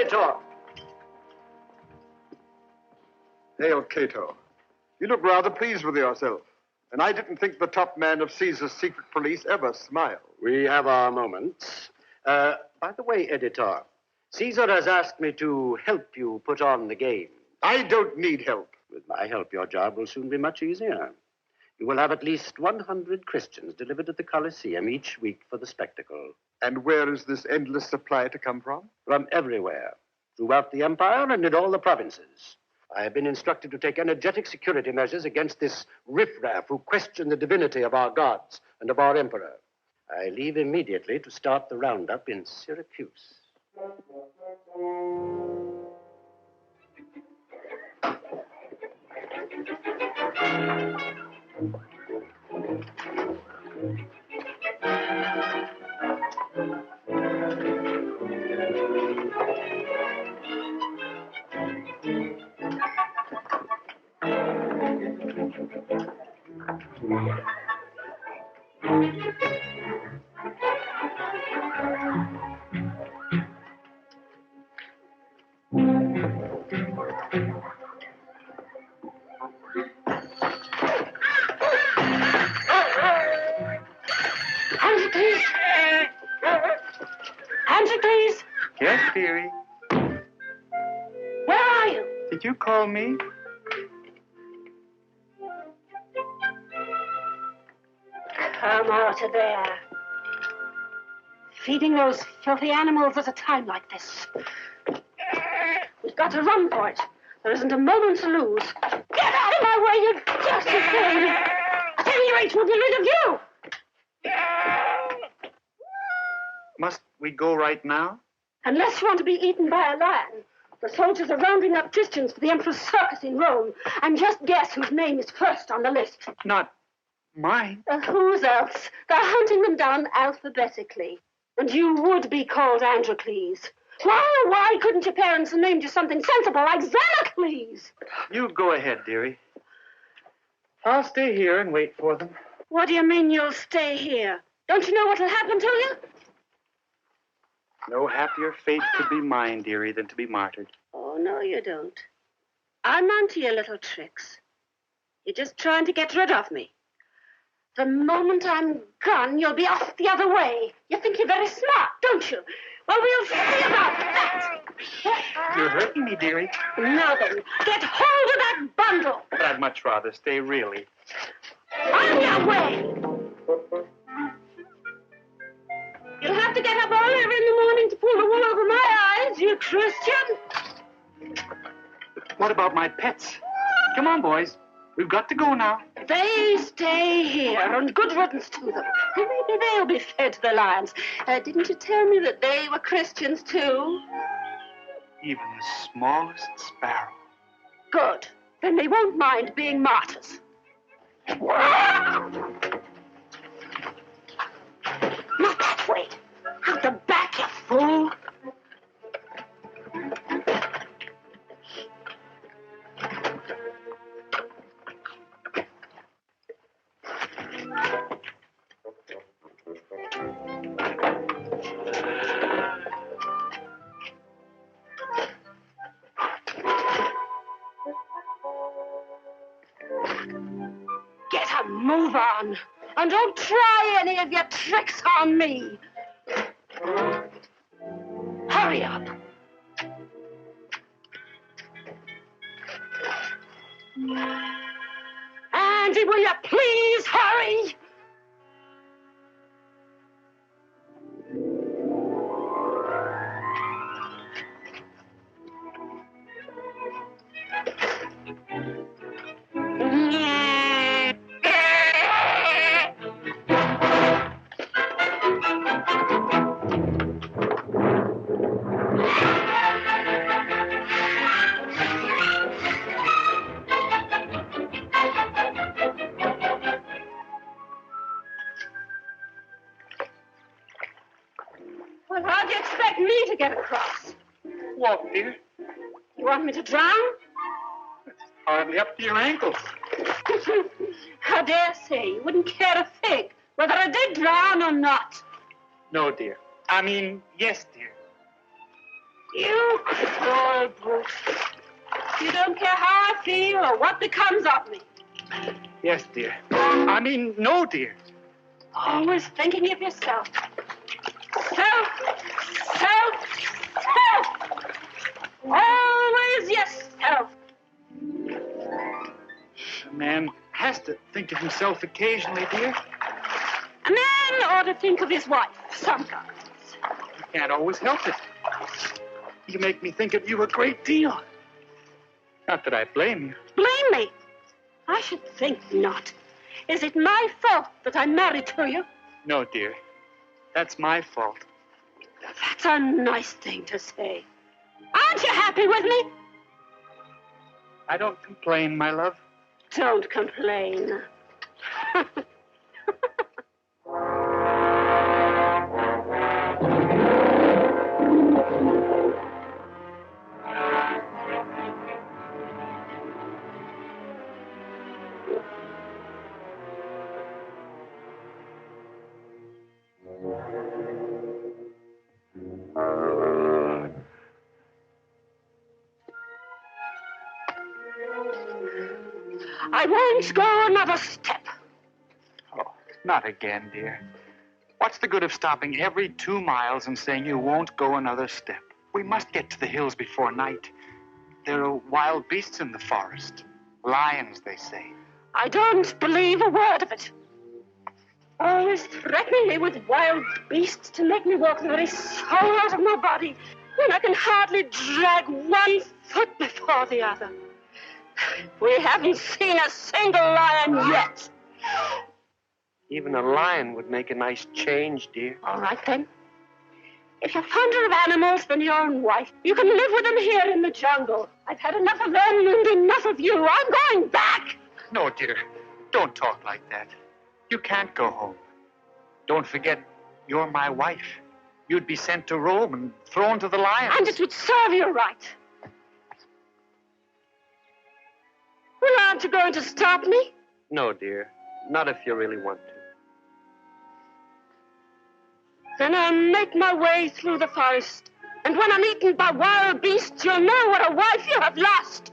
editor. Hail, Cato. You look rather pleased with yourself. And I didn't think the top man of Caesar's secret police ever smiled. We have our moments. By the way, editor, Caesar has asked me to help you put on the game. I don't need help. With my help, your job will soon be much easier. You will have at least 100 Christians delivered at the Colosseum each week for the spectacle. And where is this endless supply to come from? From everywhere, throughout the empire and in all the provinces. I have been instructed to take energetic security measures against this riffraff who question the divinity of our gods and of our emperor. I leave immediately to start the roundup in Syracuse. Androcles! Yes, dearie. Where are you? Did you call me? Come out of there. Feeding those filthy animals at a time like this. We've got to run for it. There isn't a moment to lose. Get out of my way, you dirty thing! At any rate, we'll be rid of you! Must we go right now? Unless you want to be eaten by a lion. The soldiers are rounding up Christians for the Emperor's circus in Rome. And just guess whose name is first on the list. Not mine. Whose else? They're hunting them down alphabetically. And you would be called Androcles. Why couldn't your parents have named you something sensible like Xenocles? You go ahead, dearie. I'll stay here and wait for them. What do you mean you'll stay here? Don't you know what'll happen to you? No happier fate could be mine, dearie, than to be martyred. Oh, no, you don't. I'm onto your little tricks. You're just trying to get rid of me. The moment I'm gone, you'll be off the other way. You think you're very smart, don't you? Well, we'll see about that. You're hurting me, dearie. Now then, get hold of that bundle. But I'd much rather stay, really. On your way. You'll have to get up earlier in the morning to pull the wool over my eyes, you Christian. What about my pets? Come on, boys. We've got to go now. They stay here, and good riddance to them. Maybe they'll be fed to the lions. Didn't you tell me that they were Christians, too? Even the smallest sparrow. Good. Then they won't mind being martyrs. Not that way. Out the back, you fool. Get a move on. And don't try any of your tricks on me. Hurry up. Andy, will you please hurry? Well, how do you expect me to get across? Walk, dear. You want me to drown? It's hardly up to your ankles. I dare say you wouldn't care a fig whether I did drown or not. No, dear. I mean, yes, dear. You cruel brute. You don't care how I feel or what becomes of me. Yes, dear. I mean, no, dear. Always thinking of yourself. Self, self, self. Always yourself. A man has to think of himself occasionally, dear. A man ought to think of his wife sometimes. You can't always help it. You make me think of you a great deal. Not that I blame you. Blame me? I should think not. Is it my fault that I'm married to you? No, dear. That's my fault. That's a nice thing to say. Aren't you happy with me? I don't complain, my love. Don't complain. I won't go another step. Oh, not again, dear. What's the good of stopping every 2 miles and saying you won't go another step? We must get to the hills before night. There are wild beasts in the forest. Lions, they say. I don't believe a word of it. Always threatening me with wild beasts to make me walk the very soul out of my body when I can hardly drag one foot before the other. We haven't seen a single lion yet. Even a lion would make a nice change, dear. All right, then. If you're fonder of animals than your own wife, you can live with them here in the jungle. I've had enough of them and enough of you. I'm going back. No, dear. Don't talk like that. You can't go home. Don't forget, you're my wife. You'd be sent to Rome and thrown to the lions. And it would serve you right. Well, aren't you going to stop me? No, dear. Not if you really want to. Then I'll make my way through the forest. And when I'm eaten by wild beasts, you'll know what a wife you have lost.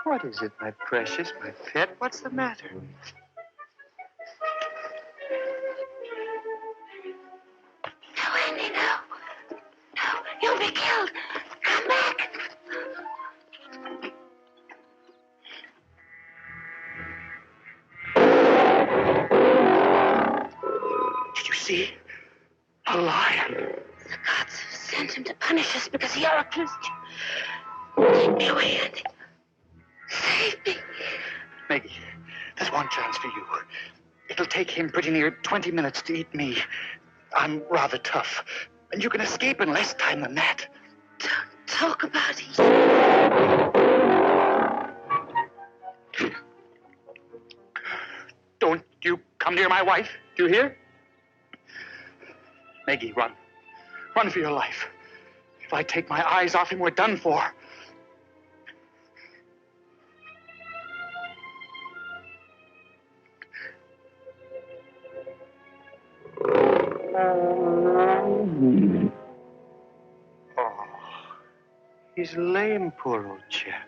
What is it, my precious, my pet? What's the matter? No, Andy, no. No, you'll be killed. Come back. Did you see? A lion. The gods have sent him to punish us because you're a Christian. Take me away, Andy. Save me. Maggie, there's one chance for you. It'll take him pretty near 20 minutes to eat me. I'm rather tough, and you can escape in less time than that. Don't talk about it. Don't you come near my wife. Do you hear? Maggie, run. Run for your life. If I take my eyes off him, we're done for. Oh, he's lame, poor old chap.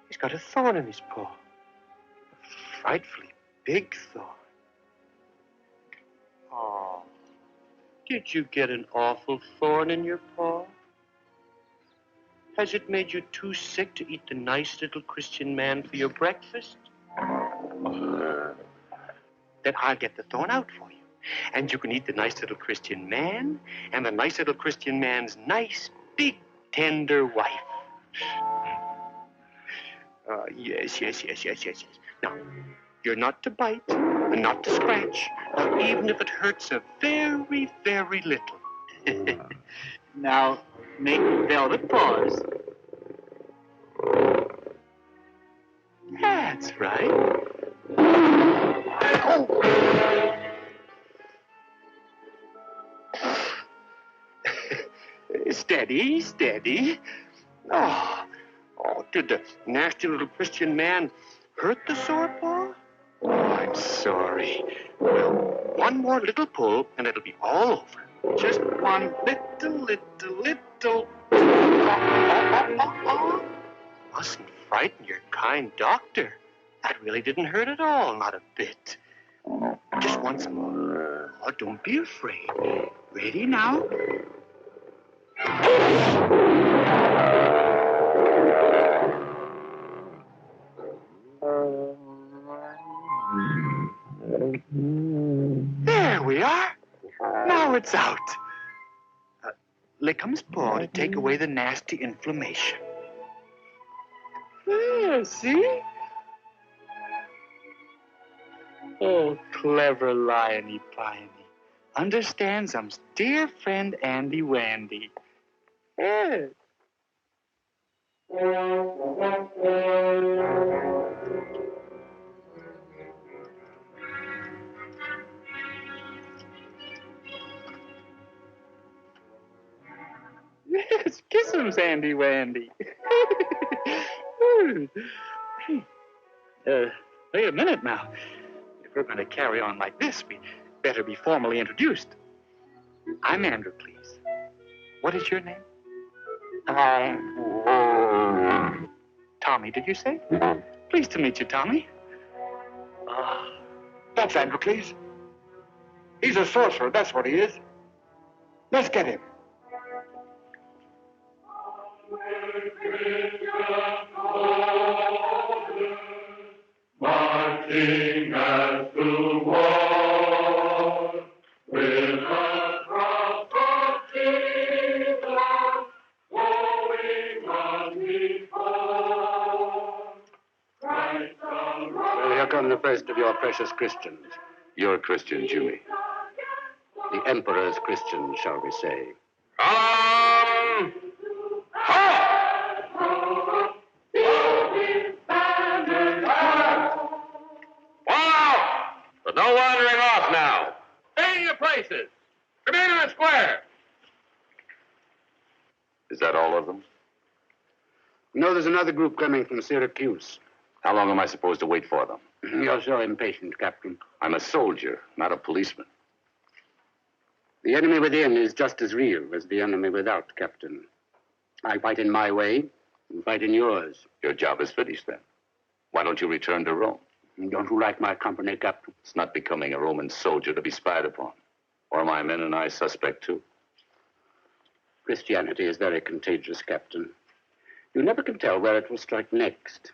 He's got a thorn in his paw. A frightfully big thorn. Oh, did you get an awful thorn in your paw? Has it made you too sick to eat the nice little Christian man for your breakfast? Then I'll get the thorn out for you. And you can eat the nice little Christian man and the nice little Christian man's nice, big, tender wife. Yes. Now, you're not to bite and not to scratch, not even if it hurts a very, very little. Now, make velvet paws. That's right. Steady, steady. Oh, did the nasty little Christian man hurt the sore paw? Oh, I'm sorry. Well, one more little pull, and it'll be all over. Just one little. Oh. Mustn't frighten your kind doctor. That really didn't hurt at all, not a bit. Just once more. Oh, don't be afraid. Ready now? There we are. Now it's out. Lickham's paw to take away the nasty inflammation. There, see? Oh, clever liony piney. Understands um's dear friend Andy Wandy. Yeah. Yes, kiss him, Sandy Wandy. Wait a minute now. If we're going to carry on like this, we better be formally introduced. I'm Androcles. What is your name? Tommy, did you say? Pleased to meet you, Tommy. That's Androcles. He's a sorcerer, that's what he is. Let's get him. Marching as to war with a cross of Jesus going on before. Christ the Well, here come the first of your precious Christians. You're Christian, Jimmy. The Emperor's Christians, shall we say. Come! But no wandering off now. Stay in your places. Remain in the square. Is that all of them? No, there's another group coming from Syracuse. How long am I supposed to wait for them? You're so impatient, Captain. I'm a soldier, not a policeman. The enemy within is just as real as the enemy without, Captain. I fight in my way, you fight in yours. Your job is finished then. Why don't you return to Rome? Don't you like my company, Captain? It's not becoming a Roman soldier to be spied upon. Or my men and I suspect too. Christianity is very contagious, Captain. You never can tell where it will strike next.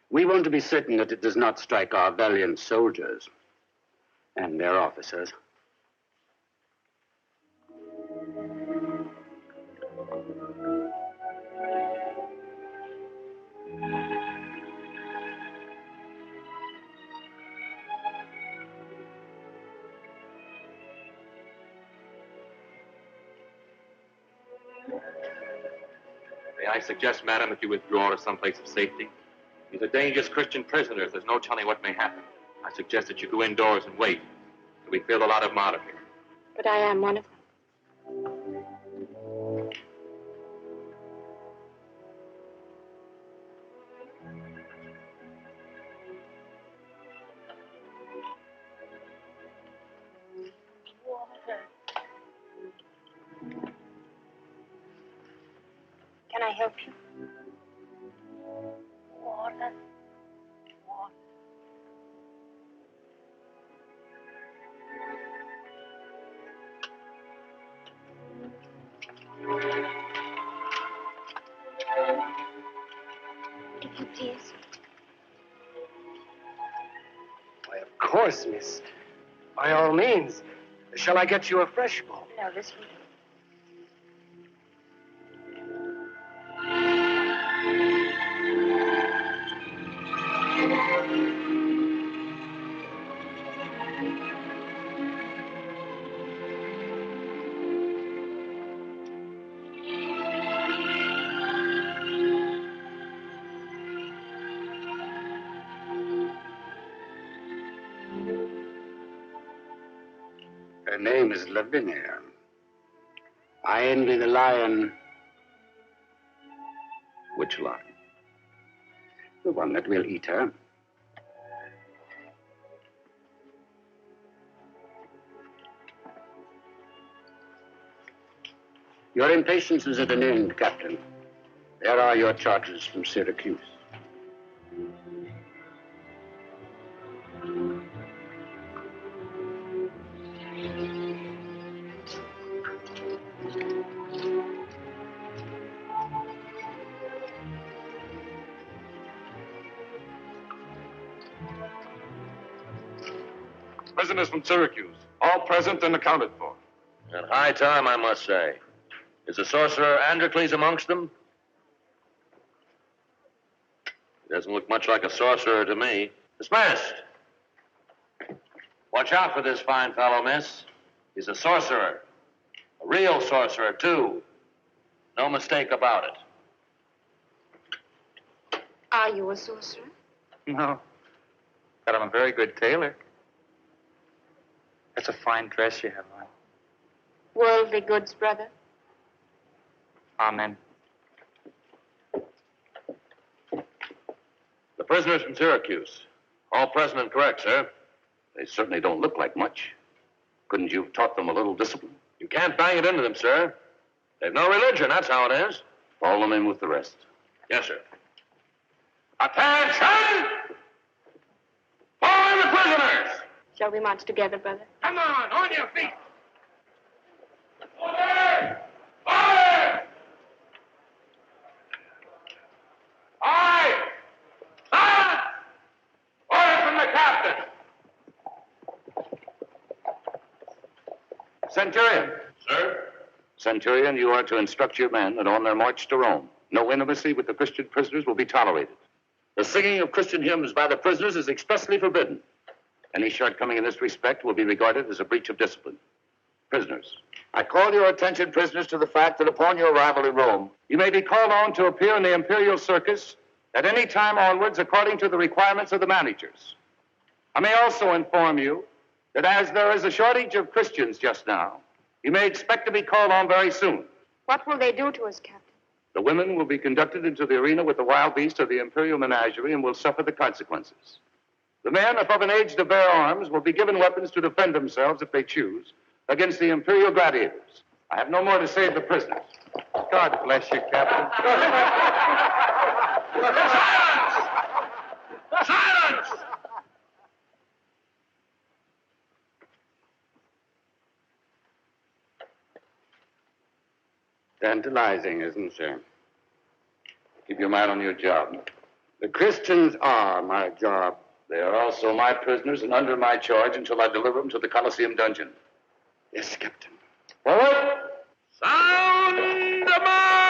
We want to be certain that it does not strike our valiant soldiers and their officers. May I suggest, madam, that you withdraw to some place of safety? These are dangerous Christian prisoners. There's no telling what may happen. I suggest that you go indoors and wait. We feel a lot of them out of here. But I am one of them. Can I help you? Water. If you please. Why, of course, miss. By all means. Shall I get you a fresh bowl? No, this will do. Her name is Lavinia. I envy the lion. Which lion? The one that will eat her. Your impatience is at an end, Captain. There are your charges from Syracuse. Prisoners from Syracuse, all present and accounted for. At high time, I must say. Is the sorcerer Androcles amongst them? He doesn't look much like a sorcerer to me. Dismissed. Watch out for this fine fellow, miss. He's a sorcerer. A real sorcerer, too. No mistake about it. Are you a sorcerer? No. But I'm a very good tailor. That's a fine dress you have on. Worldly goods, brother. Amen. The prisoners from Syracuse. All present and correct, sir. They certainly don't look like much. Couldn't you have taught them a little discipline? You can't bang it into them, sir. They've no religion, that's how it is. Follow them in with the rest. Yes, sir. Attention! Follow in the prisoners! Shall we march together, brother? Come on your feet. Order! Order! Aye! Silence! Order from the captain. Centurion. Sir? Centurion, you are to instruct your men that on their march to Rome, no intimacy with the Christian prisoners will be tolerated. The singing of Christian hymns by the prisoners is expressly forbidden. Any shortcoming in this respect will be regarded as a breach of discipline. Prisoners. I call your attention, prisoners, to the fact that upon your arrival in Rome, you may be called on to appear in the imperial circus at any time onwards according to the requirements of the managers. I may also inform you that as there is a shortage of Christians just now, you may expect to be called on very soon. What will they do to us, Captain? The women will be conducted into the arena with the wild beasts of the imperial menagerie and will suffer the consequences. The men, if of an age to bear arms, will be given weapons to defend themselves, if they choose, against the imperial gladiators. I have no more to say of the prisoners. God bless you, Captain. Silence! Silence! Tantalizing, isn't it? Keep your mind on your job. The Christians are my job. They are also my prisoners and under my charge until I deliver them to the Colosseum dungeon. Yes, Captain. Forward! Sound the march!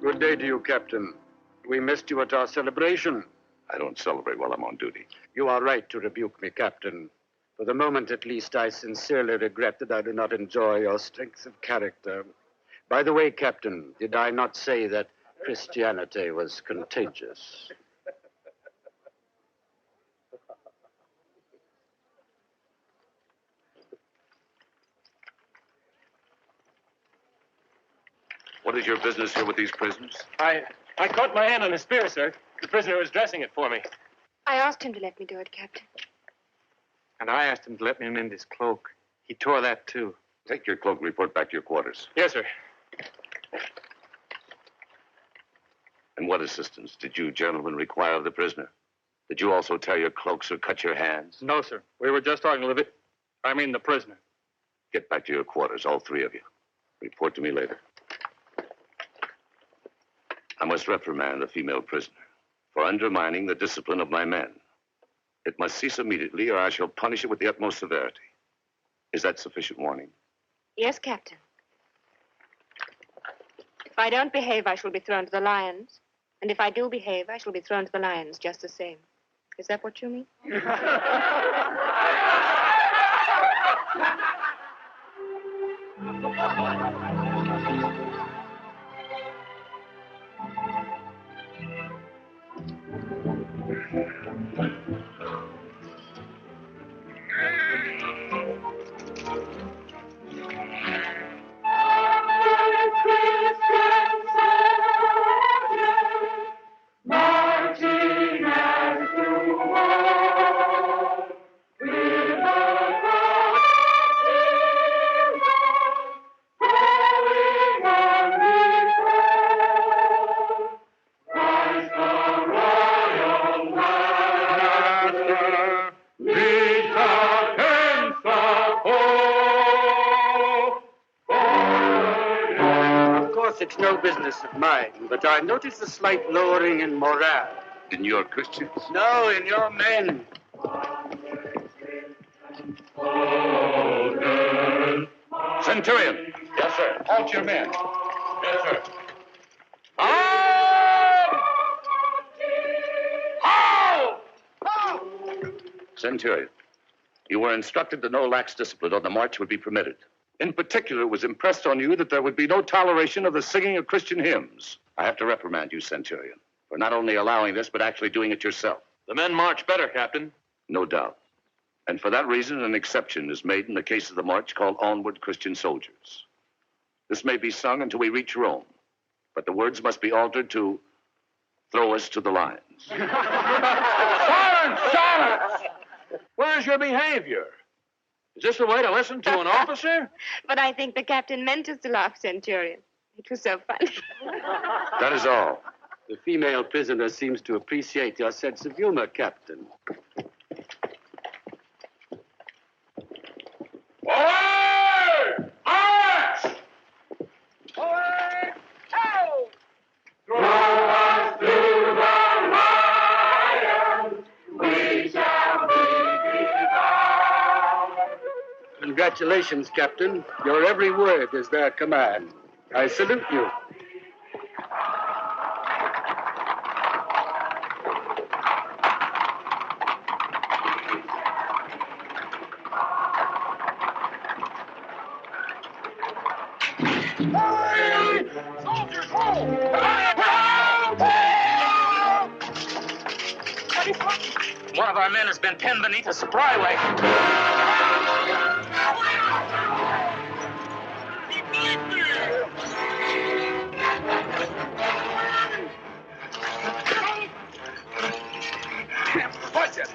Good day to you, Captain. We missed you at our celebration. I don't celebrate while I'm on duty. You are right to rebuke me, Captain. For the moment, at least, I sincerely regret that I do not enjoy your strength of character. By the way, Captain, did I not say that Christianity was contagious? What is your business here with these prisoners? I caught my hand on a spear, sir. The prisoner was dressing it for me. I asked him to let me do it, Captain. And I asked him to let me mend his cloak. He tore that, too. Take your cloak and report back to your quarters. Yes, sir. And what assistance did you gentlemen require of the prisoner? Did you also tear your cloaks or cut your hands? No, sir. We were just talking, Livy. I mean the prisoner. Get back to your quarters, all three of you. Report to me later. I must reprimand the female prisoner for undermining the discipline of my men. It must cease immediately, or I shall punish it with the utmost severity. Is that sufficient warning? Yes, Captain. If I don't behave, I shall be thrown to the lions. And if I do behave, I shall be thrown to the lions just the same. Is that what you mean? It's no business of mine, but I notice a slight lowering in morale. In your Christians? No, in your men. Centurion! Yes, sir. Halt your men. Yes, sir. Centurion, you were instructed that no lax discipline on the march would be permitted. In particular, it was impressed on you that there would be no toleration of the singing of Christian hymns. I have to reprimand you, Centurion, for not only allowing this, but actually doing it yourself. The men march better, Captain. No doubt. And for that reason, an exception is made in the case of the march called Onward, Christian Soldiers. This may be sung until we reach Rome, but the words must be altered to throw us to the lions. Silence! Silence! Where's your behavior? Is this the way to listen to an officer? But I think the captain meant us to laugh, Centurion. It was so funny. That is all. The female prisoner seems to appreciate your sense of humor, Captain. Away! March! Away! Go! Throw us to the lions, we shall be devoured. Congratulations, Captain. Your every word is their command. I salute you. One of our men has been pinned beneath a supply wagon. Watch it!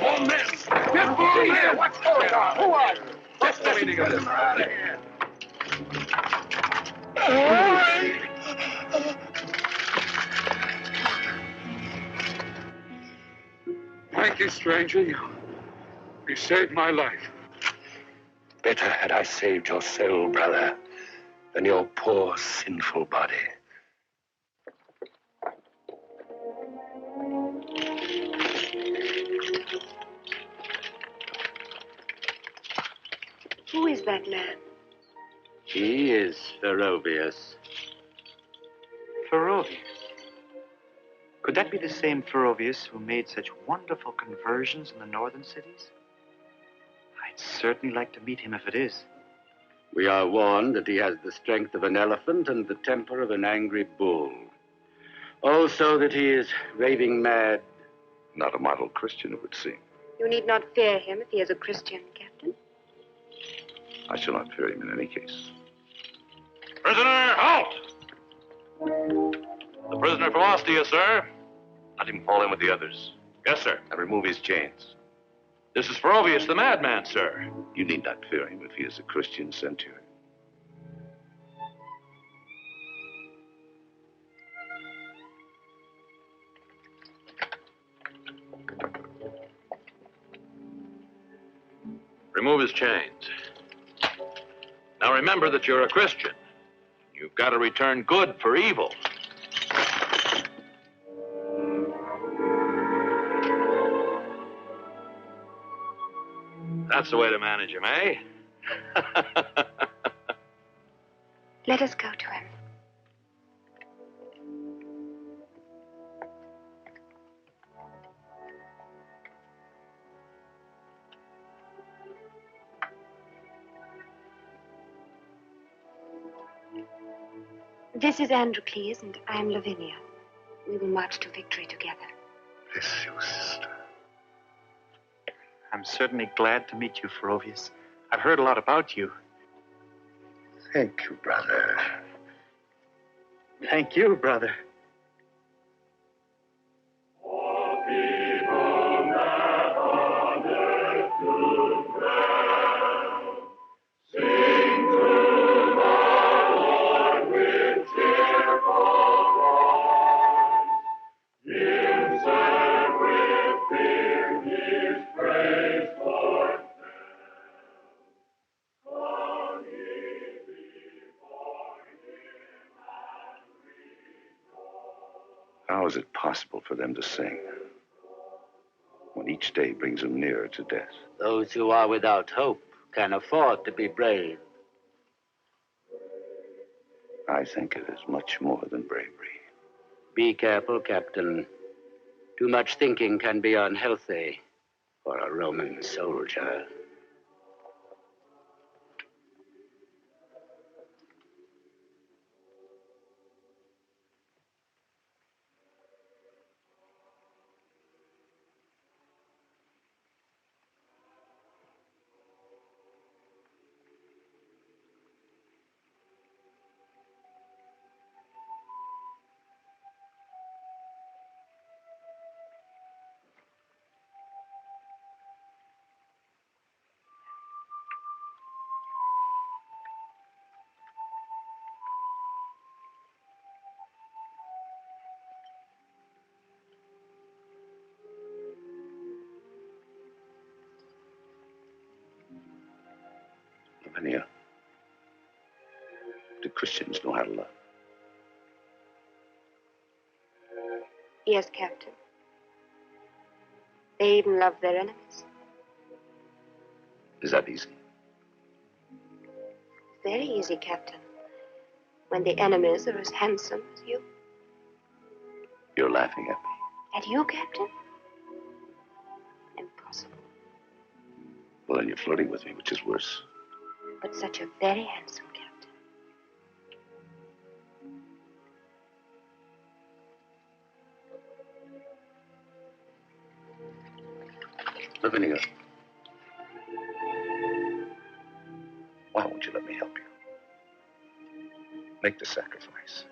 More men! Get behind here! What's going on? Who are you? Just let me get them out of here. Thank you, stranger. You saved my life. Better had I saved your soul, brother, than your poor, sinful body. Who is that man? He is Ferrovius. Ferrovius. Could that be the same Ferrovius who made such wonderful conversions in the northern cities? I'd certainly like to meet him if it is. We are warned that he has the strength of an elephant and the temper of an angry bull. Also that he is raving mad. Not a model Christian, it would seem. You need not fear him if he is a Christian, Captain. I shall not fear him in any case. Prisoner, halt! The prisoner from Ostia, sir. Let him fall in with the others. Yes, sir. And remove his chains. This is Ferrovius, the madman, sir. You need not fear him if he is a Christian centurion. his chains. Now remember that you're a Christian. You've got to return good for evil. That's the way to manage him, eh? Let us go to him. This is Androcles, and I'm Lavinia. We will march to victory together. Bless you, sister. I'm certainly glad to meet you, Ferovius. I've heard a lot about you. Thank you, brother. Thank you, brother. How is it possible for them to sing when each day brings them nearer to death? Those who are without hope can afford to be brave. I think it is much more than bravery. Be careful, Captain. Too much thinking can be unhealthy for a Roman soldier. Lavinia, do Christians know how to love? Yes, Captain. They even love their enemies. Is that easy? Very easy, Captain. When the enemies are as handsome as you. You're laughing at me. At you, Captain? Impossible. Well, then you're flirting with me, which is worse. But such a very handsome Captain. Lavinia, why won't you let me help you? Make the sacrifice.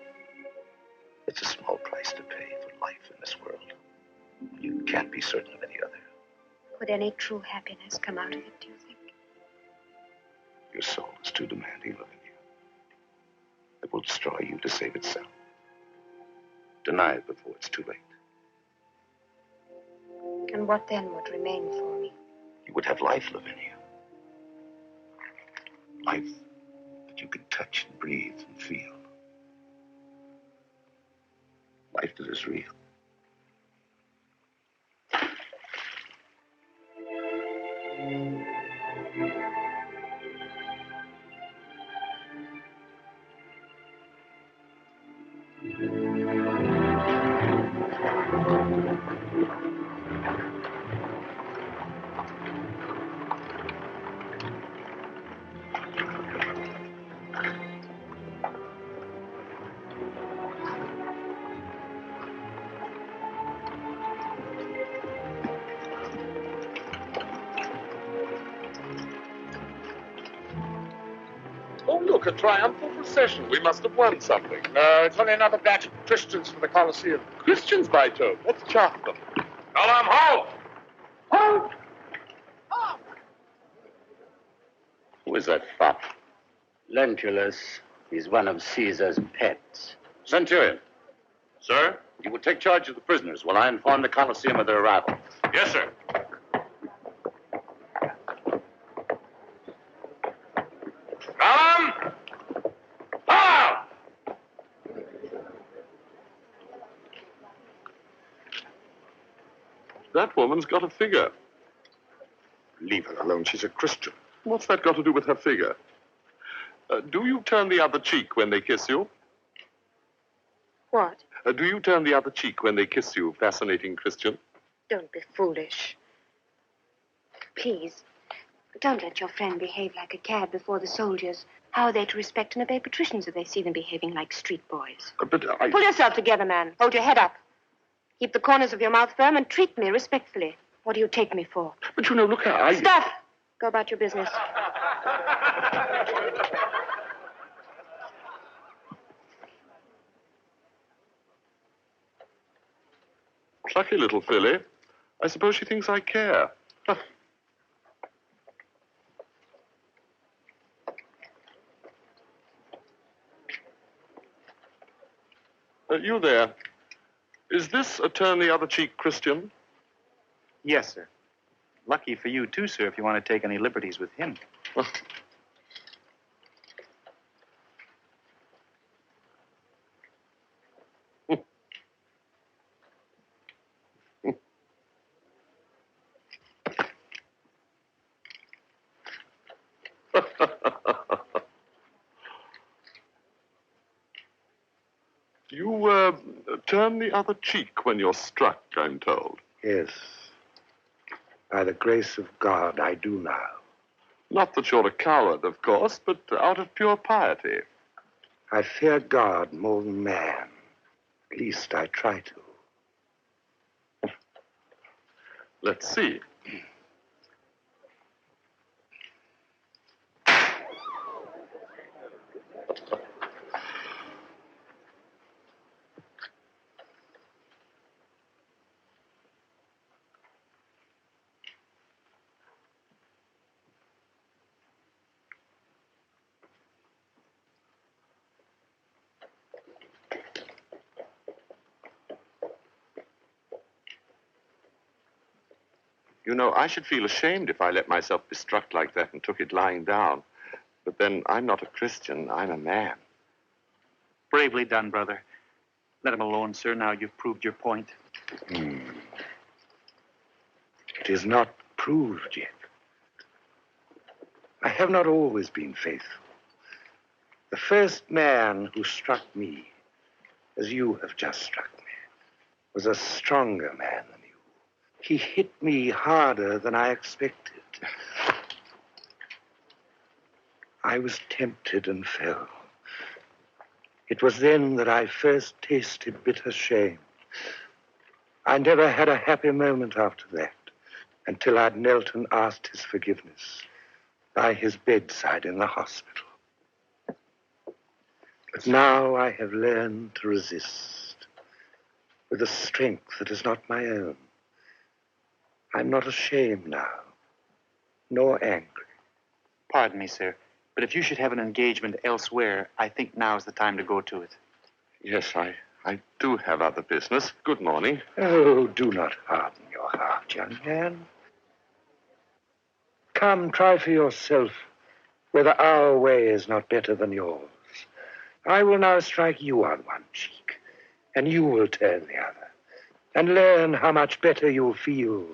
It's a small price to pay for life in this world. You can't be certain of any other. Could any true happiness come out of it, do you think? Your soul is too demanding, Lavinia. It will destroy you to save itself. Deny it before it's too late. And what then would remain for me? You would have life, Lavinia. Life that you can touch and breathe and feel. Life that is real. Oh, look, a triumphal procession. We must have won something. No, it's only another batch of Christians for the Colosseum. Christians, by Jove. Let's chart them. Tell them halt! Halt! Who is that fop? Lentulus is one of Caesar's pets. Centurion, Sir? you will take charge of the prisoners while I inform the Colosseum of their arrival. Yes, sir. That woman's got a figure. Leave her alone. She's a Christian. What's that got to do with her figure? Do you turn the other cheek when they kiss you? What? Do you turn the other cheek when they kiss you, fascinating Christian? Don't be foolish. Please, don't let your friend behave like a cad before the soldiers. How are they to respect and obey patricians if they see them behaving like street boys? But I... Pull yourself together, man. Hold your head up. Keep the corners of your mouth firm and treat me respectfully. What do you take me for? But you know, look, I... Stuff! Go about your business. Plucky little filly. I suppose she thinks I care. You there. Is this a turn the other cheek Christian? Yes, sir. Lucky for you, too, sir, if you want to take any liberties with him. You, turn the other cheek when you're struck, I'm told. Yes. By the grace of God, I do now. Not that you're a coward, of course, but out of pure piety. I fear God more than man. At least I try to. Let's see. You know, I should feel ashamed if I let myself be struck like that and took it lying down. But then I'm not a Christian. I'm a man. Bravely done, brother. Let him alone, sir. Now you've proved your point. It is not proved yet. I have not always been faithful. The first man who struck me, as you have just struck me, was a stronger man than you. He hit me harder than I expected. I was tempted and fell. It was then that I first tasted bitter shame. I never had a happy moment after that, until I'd knelt and asked his forgiveness by his bedside in the hospital. But now I have learned to resist with a strength that is not my own. I'm not ashamed now, nor angry. Pardon me, sir, but if you should have an engagement elsewhere, I think now's the time to go to it. Yes, I do have other business. Good morning. Oh, do not harden your heart, young man. Come, try for yourself whether our way is not better than yours. I will now strike you on one cheek, and you will turn the other, and learn how much better you'll feel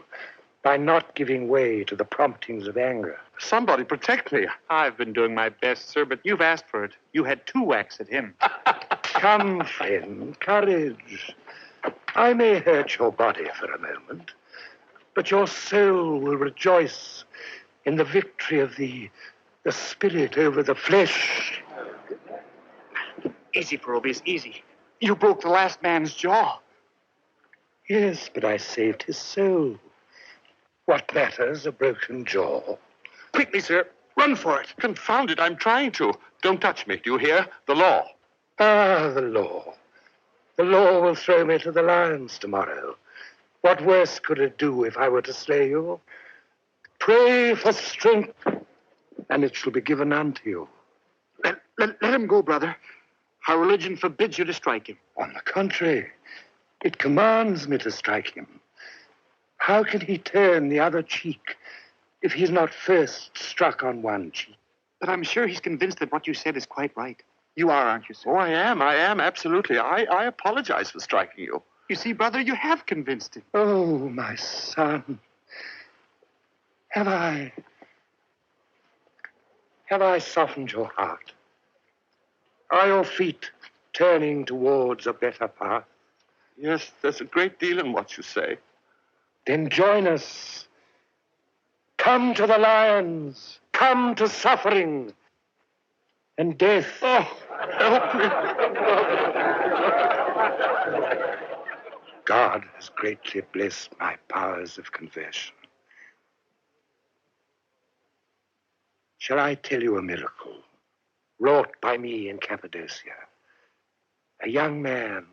by not giving way to the promptings of anger. Somebody protect me. I've been doing my best, sir, but you've asked for it. You had 2 whacks at him. Come, friend, courage. I may hurt your body for a moment, but your soul will rejoice in the victory of the spirit over the flesh. Easy, Probius, easy. You broke the last man's jaw. Yes, but I saved his soul. What matters a broken jaw? Quickly, sir. Run for it. Confound it, I'm trying to. Don't touch me, do you hear? The law. Ah, the law. The law will throw me to the lions tomorrow. What worse could it do if I were to slay you? Pray for strength, and it shall be given unto you. Let him go, brother. Our religion forbids you to strike him. On the contrary, it commands me to strike him. How can he turn the other cheek if he's not first struck on one cheek? But I'm sure he's convinced that what you said is quite right. You are, aren't you, sir? Oh, I am, absolutely. I apologize for striking you. You see, brother, you have convinced him. Oh, my son. Have I softened your heart? Are your feet turning towards a better path? Yes, there's a great deal in what you say. Then join us. Come to the lions. Come to suffering and death. Oh, help me. God has greatly blessed my powers of conversion. Shall I tell you a miracle wrought by me in Cappadocia? A young man,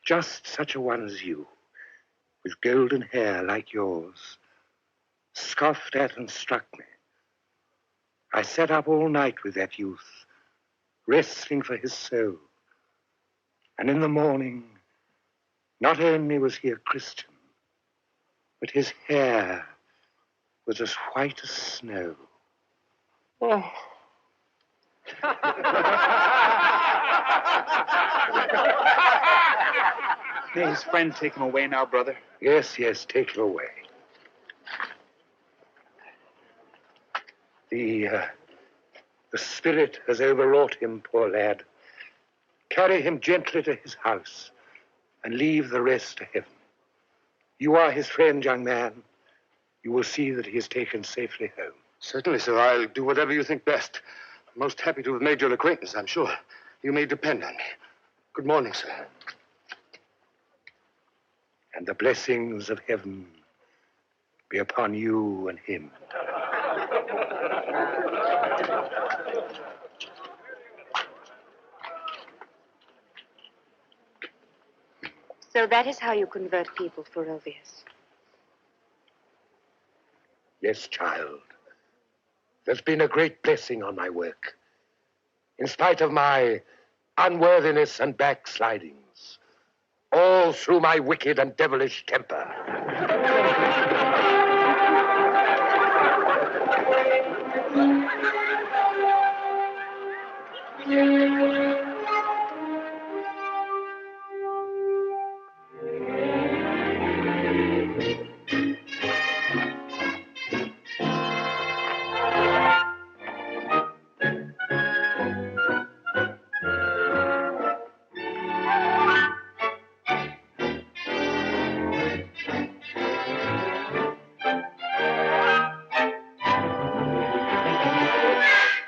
just such a one as you, with golden hair like yours, scoffed at and struck me. I sat up all night with that youth, wrestling for his soul. And in the morning, not only was he a Christian, but his hair was as white as snow. Oh. May his friend take him away now, brother? Yes, take him away. The spirit has overwrought him, poor lad. Carry him gently to his house and leave the rest to heaven. You are his friend, young man. You will see that he is taken safely home. Certainly, sir. I'll do whatever you think best. I'm most happy to have made your acquaintance, I'm sure. You may depend on me. Good morning, sir. And the blessings of heaven be upon you and him. So that is how you convert people, Forovius. Yes, child. There's been a great blessing on my work. In spite of my unworthiness and backslidings, all through my wicked and devilish temper.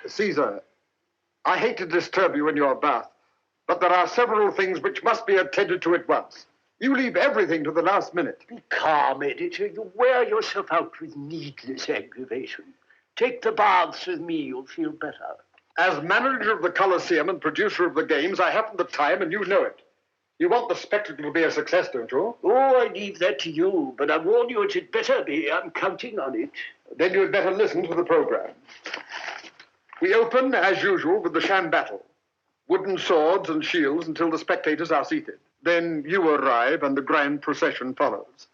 Caesar, I hate to disturb you in your bath, but there are several things which must be attended to at once. You leave everything to the last minute. Be calm, editor. You wear yourself out with needless aggravation. Take the baths with me. You'll feel better. As manager of the Colosseum and producer of the games, I haven't the time, and you know it. You want the spectacle to be a success, don't you? Oh, I leave that to you, but I warn you it had better be. I'm counting on it. Then you had better listen to the program. We open, as usual, with the sham battle. Wooden swords and shields until the spectators are seated. Then you arrive and the grand procession follows.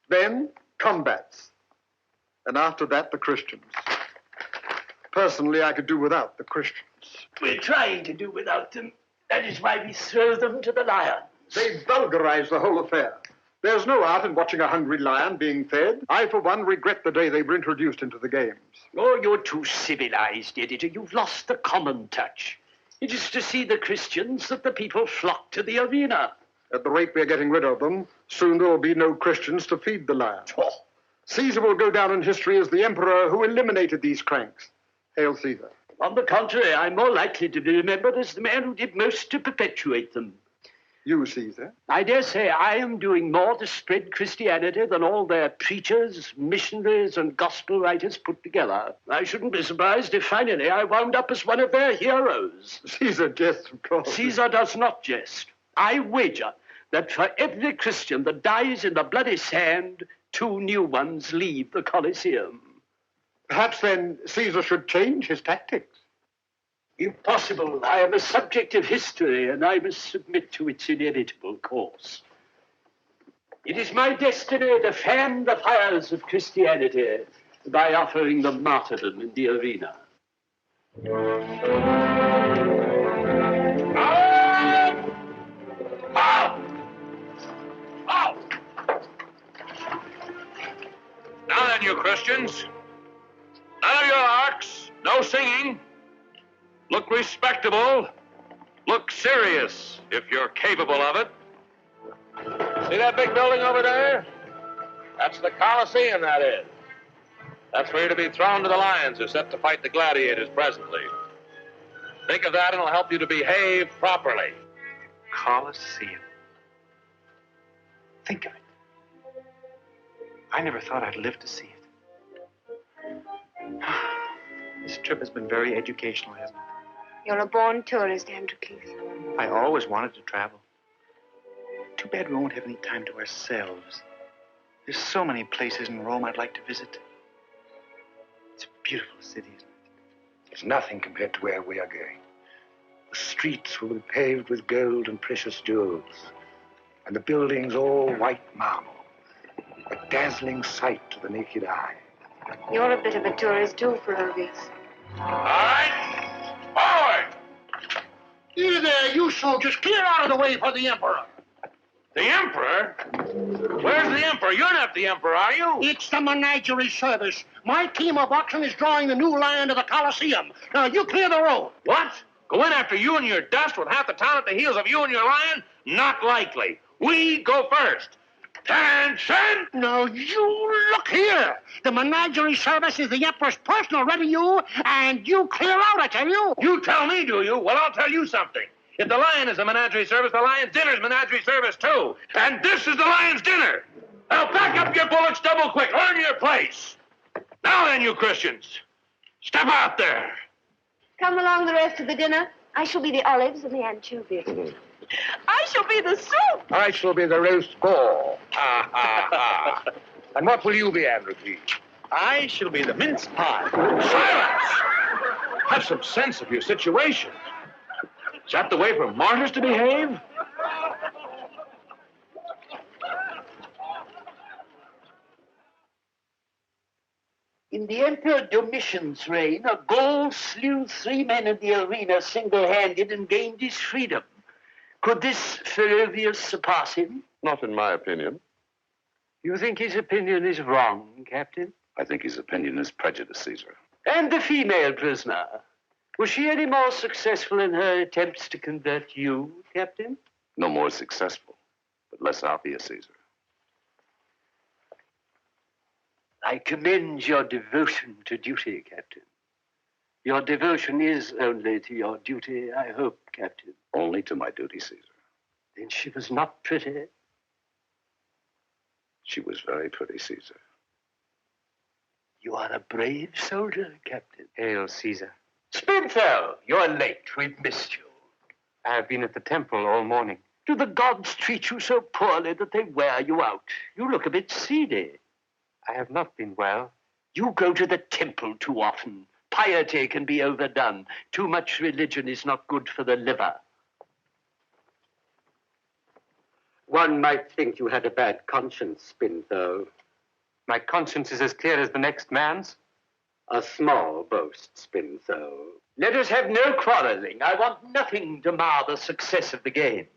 Then, combats. And after that, the Christians. Personally, I could do without the Christians. We're trying to do without them. That is why we throw them to the lions. They vulgarize the whole affair. There's no art in watching a hungry lion being fed. I, for one, regret the day they were introduced into the games. Oh, you're too civilized, editor. You've lost the common touch. It is to see the Christians that the people flock to the arena. At the rate we're getting rid of them, soon there will be no Christians to feed the lions. Oh. Caesar will go down in history as the emperor who eliminated these cranks. Hail Caesar. On the contrary, I'm more likely to be remembered as the man who did most to perpetuate them. You, Caesar? I dare say I am doing more to spread Christianity than all their preachers, missionaries, and gospel writers put together. I shouldn't be surprised if finally I wound up as one of their heroes. Caesar jests, of course. Caesar does not jest. I wager that for every Christian that dies in the bloody sand, 2 new ones leave the Colosseum. Perhaps then Caesar should change his tactics. Impossible. I am a subject of history, and I must submit to its inevitable course. It is my destiny to fan the fires of Christianity by offering them martyrdom in the arena. Christians. None of your arcs. No singing. Look respectable. Look serious, if you're capable of it. See that big building over there? That's the Colosseum, that is. That's where you're to be thrown to the lions who set to fight the gladiators presently. Think of that and it'll help you to behave properly. Colosseum. Think of it. I never thought I'd live to see it. This trip has been very educational, hasn't it? You're a born tourist, Androcles. I always wanted to travel. Too bad we won't have any time to ourselves. There's so many places in Rome I'd like to visit. It's a beautiful city, isn't it? It's nothing compared to where we are going. The streets will be paved with gold and precious jewels, and the buildings all white marble. A dazzling sight to the naked eye. You're a bit of a tourist, too, Ferocious. All right, forward! You there, you soldiers, clear out of the way for the Emperor. The Emperor? Where's the Emperor? You're not the Emperor, are you? It's the menagerie service. My team of oxen is drawing the new lion to the Colosseum. Now, you clear the road. What? Go in after you and your dust with half the town at the heels of you and your lion? Not likely. We go first. Attention! Now, you look here. The menagerie service is the Emperor's personal retinue, and you clear out, I tell you. You tell me, do you? Well, I'll tell you something. If the lion is a menagerie service, the lion's dinner's menagerie service, too. And this is the lion's dinner. Now, back up your bullets double quick. Earn your place. Now then, you Christians, step out there. Come along the rest of the dinner. I shall be the olives and the anchovies. I shall be the soup. I shall be the roast boar. Ha, ha, ha. And what will you be, Androcles? I shall be the mince pie. Silence! Have some sense of your situation. Is that the way for martyrs to behave? In the Emperor Domitian's reign, a Gaul slew 3 men in the arena single-handed and gained his freedom. Could this Ferocious surpass him? Not in my opinion. You think his opinion is wrong, Captain? I think his opinion is prejudice, Caesar. And the female prisoner? Was she any more successful in her attempts to convert you, Captain? No more successful, but less obvious, Caesar. I commend your devotion to duty, Captain. Your devotion is only to your duty, I hope, Captain. Only to my duty, Caesar. Then she was not pretty. She was very pretty, Caesar. You are a brave soldier, Captain. Hail, Caesar. Spinfell, you're late. We've missed you. I have been at the temple all morning. Do the gods treat you so poorly that they wear you out? You look a bit seedy. I have not been well. You go to the temple too often. Piety can be overdone. Too much religion is not good for the liver. One might think you had a bad conscience, Spinfell. My conscience is as clear as the next man's. A small boast, Spinfell. Let us have no quarreling. I want nothing to mar the success of the games.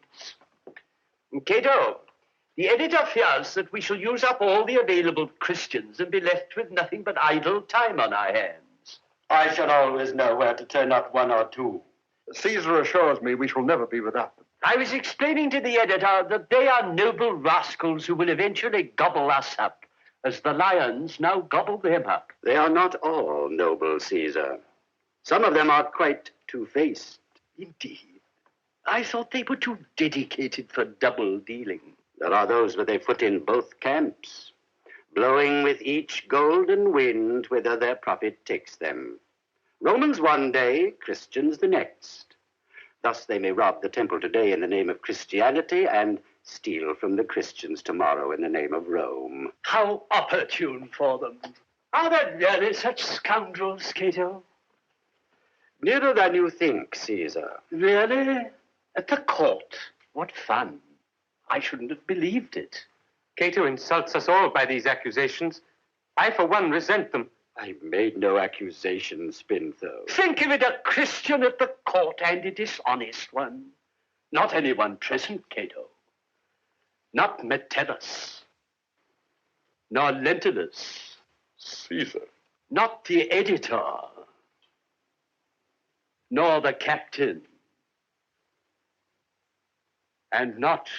Cato, the editor fears that we shall use up all the available Christians and be left with nothing but idle time on our hands. I shall always know where to turn up 1 or 2. Caesar assures me we shall never be without them. I was explaining to the editor that they are noble rascals who will eventually gobble us up, as the lions now gobble them up. They are not all noble, Caesar. Some of them are quite two-faced. Indeed. I thought they were too dedicated for double dealing. There are those with a foot in both camps, blowing with each golden wind whither their profit takes them. Romans one day, Christians the next. Thus they may rob the temple today in the name of Christianity and steal from the Christians tomorrow in the name of Rome. How opportune for them. Are there really such scoundrels, Cato? Nearer than you think, Caesar. Really? At the court? What fun. I shouldn't have believed it. Cato insults us all by these accusations. I, for one, resent them. I made no accusations, Spinfell. Think of it, a Christian at the court, and a dishonest one. Not anyone present, Cato. Not Metellus, nor Lentulus, Caesar. Not the editor, nor the captain, and not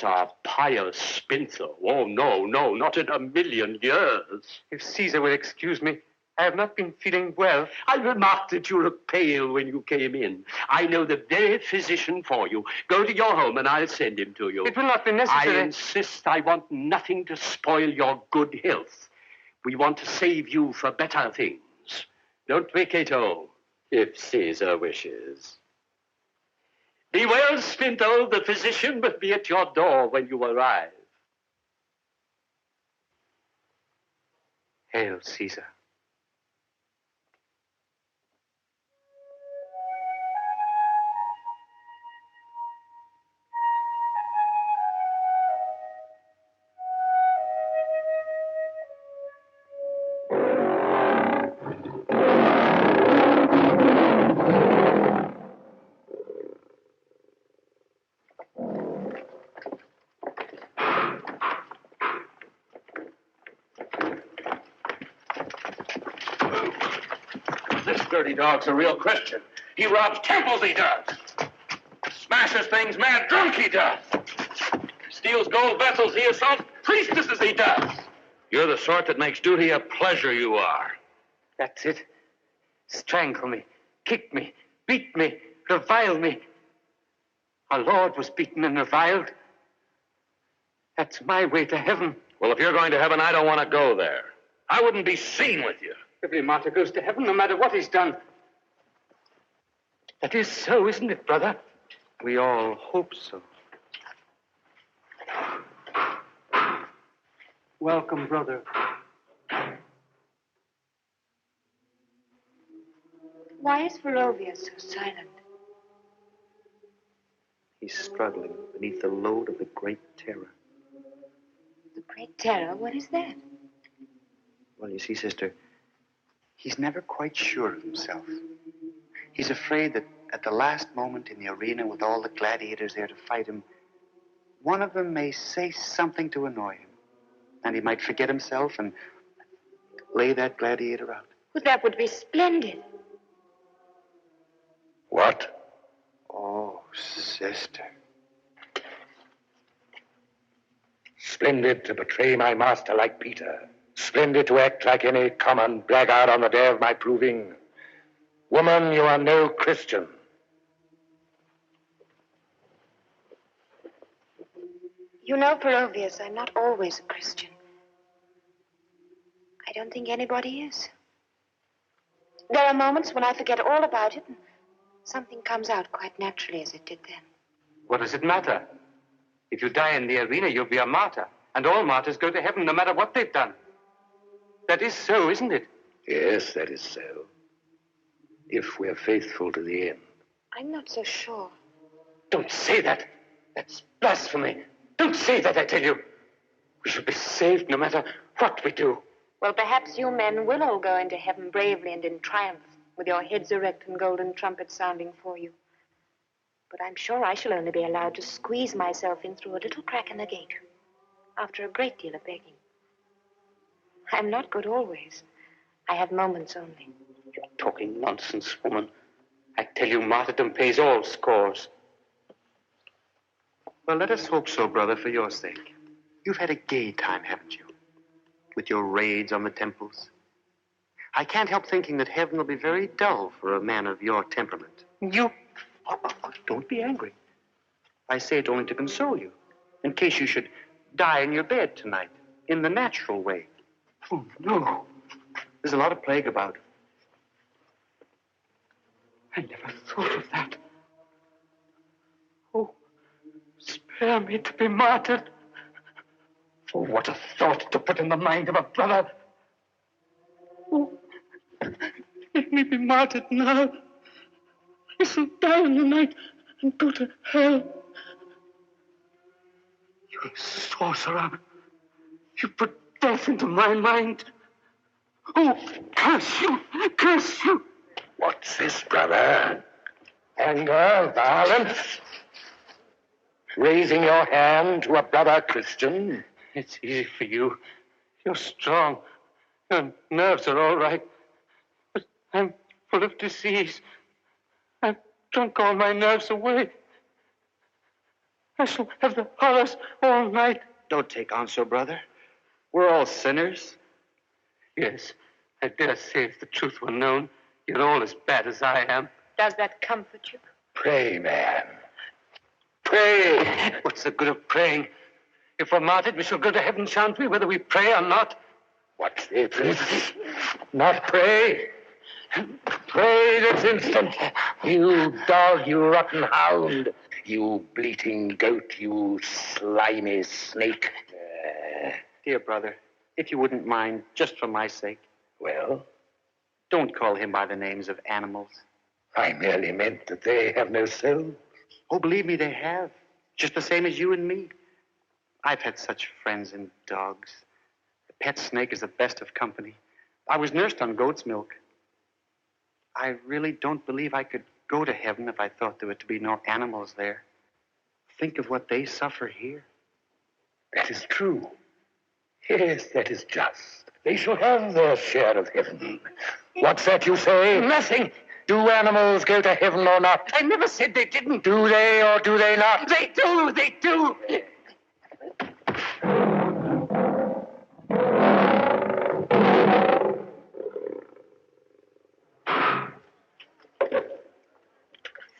our pious Spinther. Oh, no, not in a million years. If Caesar will excuse me, I have not been feeling well. I remarked that you looked pale when you came in. I know the very physician for you. Go to your home and I'll send him to you. It will not be necessary. I insist. I want nothing to spoil your good health. We want to save you for better things. Don't vacate all, if Caesar wishes. Be well, Spinto. The physician will be at your door when you arrive. Hail, Caesar. This dirty dog's a real Christian. He robs temples, he does. Smashes things mad drunk, he does. Steals gold vessels, he assaults priestesses, he does. You're the sort that makes duty a pleasure, you are. That's it. Strangle me, kick me, beat me, revile me. Our Lord was beaten and reviled. That's my way to heaven. Well, if you're going to heaven, I don't want to go there. I wouldn't be seen with you. Every martyr goes to heaven no matter what he's done. That is so, isn't it, brother? We all hope so. Welcome, brother. Why is Verovia so silent? He's struggling beneath the load of the Great Terror. The Great Terror? What is that? Well, you see, sister, he's never quite sure of himself. He's afraid that at the last moment in the arena with all the gladiators there to fight him, one of them may say something to annoy him, and he might forget himself and lay that gladiator out. Well, that would be splendid. What? Oh, sister. Splendid to betray my master like Peter. Splendid to act like any common blackguard on the day of my proving. Woman, you are no Christian. You know, Perovius, I'm not always a Christian. I don't think anybody is. There are moments when I forget all about it and something comes out quite naturally as it did then. What does it matter? If you die in the arena, you'll be a martyr. And all martyrs go to heaven no matter what they've done. That is so, isn't it? Yes, that is so. If we're faithful to the end. I'm not so sure. Don't say that. That's blasphemy. Don't say that, I tell you. We shall be saved no matter what we do. Well, perhaps you men will all go into heaven bravely and in triumph, with your heads erect and golden trumpets sounding for you. But I'm sure I shall only be allowed to squeeze myself in through a little crack in the gate, after a great deal of begging. I'm not good always. I have moments only. You're talking nonsense, woman. I tell you, martyrdom pays all scores. Well, let us hope so, brother, for your sake. You've had a gay time, haven't you? With your raids on the temples. I can't help thinking that heaven will be very dull for a man of your temperament. You... don't be angry. I say it only to console you, in case you should die in your bed tonight, in the natural way. Oh, no. There's a lot of plague about. I never thought of that. Oh, spare me to be martyred. Oh, what a thought to put in the mind of a brother. Oh, let me be martyred now. I shall die in the night and go to hell. You sorcerer. You put death into my mind. Oh, curse you! Curse you! What's this, brother? Anger, violence? Raising your hand to a brother Christian? It's easy for you. You're strong. Your nerves are all right, but I'm full of disease. I've drunk all my nerves away. I shall have the horrors all night. Don't take on so, brother. We're all sinners. Yes, I dare say if the truth were known, you're all as bad as I am. Does that comfort you? Pray, man. Pray. What's the good of praying? If we're martyred, we shall go to heaven, shan't we, whether we pray or not? What's this? Not pray. Pray this instant. You dog, you rotten hound. You bleating goat, you slimy snake. Dear brother, if you wouldn't mind, just for my sake. Well? Don't call him by the names of animals. I merely meant that they have no soul. Oh, believe me, they have. Just the same as you and me. I've had such friends in dogs. The pet snake is the best of company. I was nursed on goat's milk. I really don't believe I could go to heaven if I thought there were to be no animals there. Think of what they suffer here. That is true. Yes, that is just. They shall have their share of heaven. What's that you say? Nothing. Do animals go to heaven or not? I never said they didn't. Do they or do they not? They do. They do.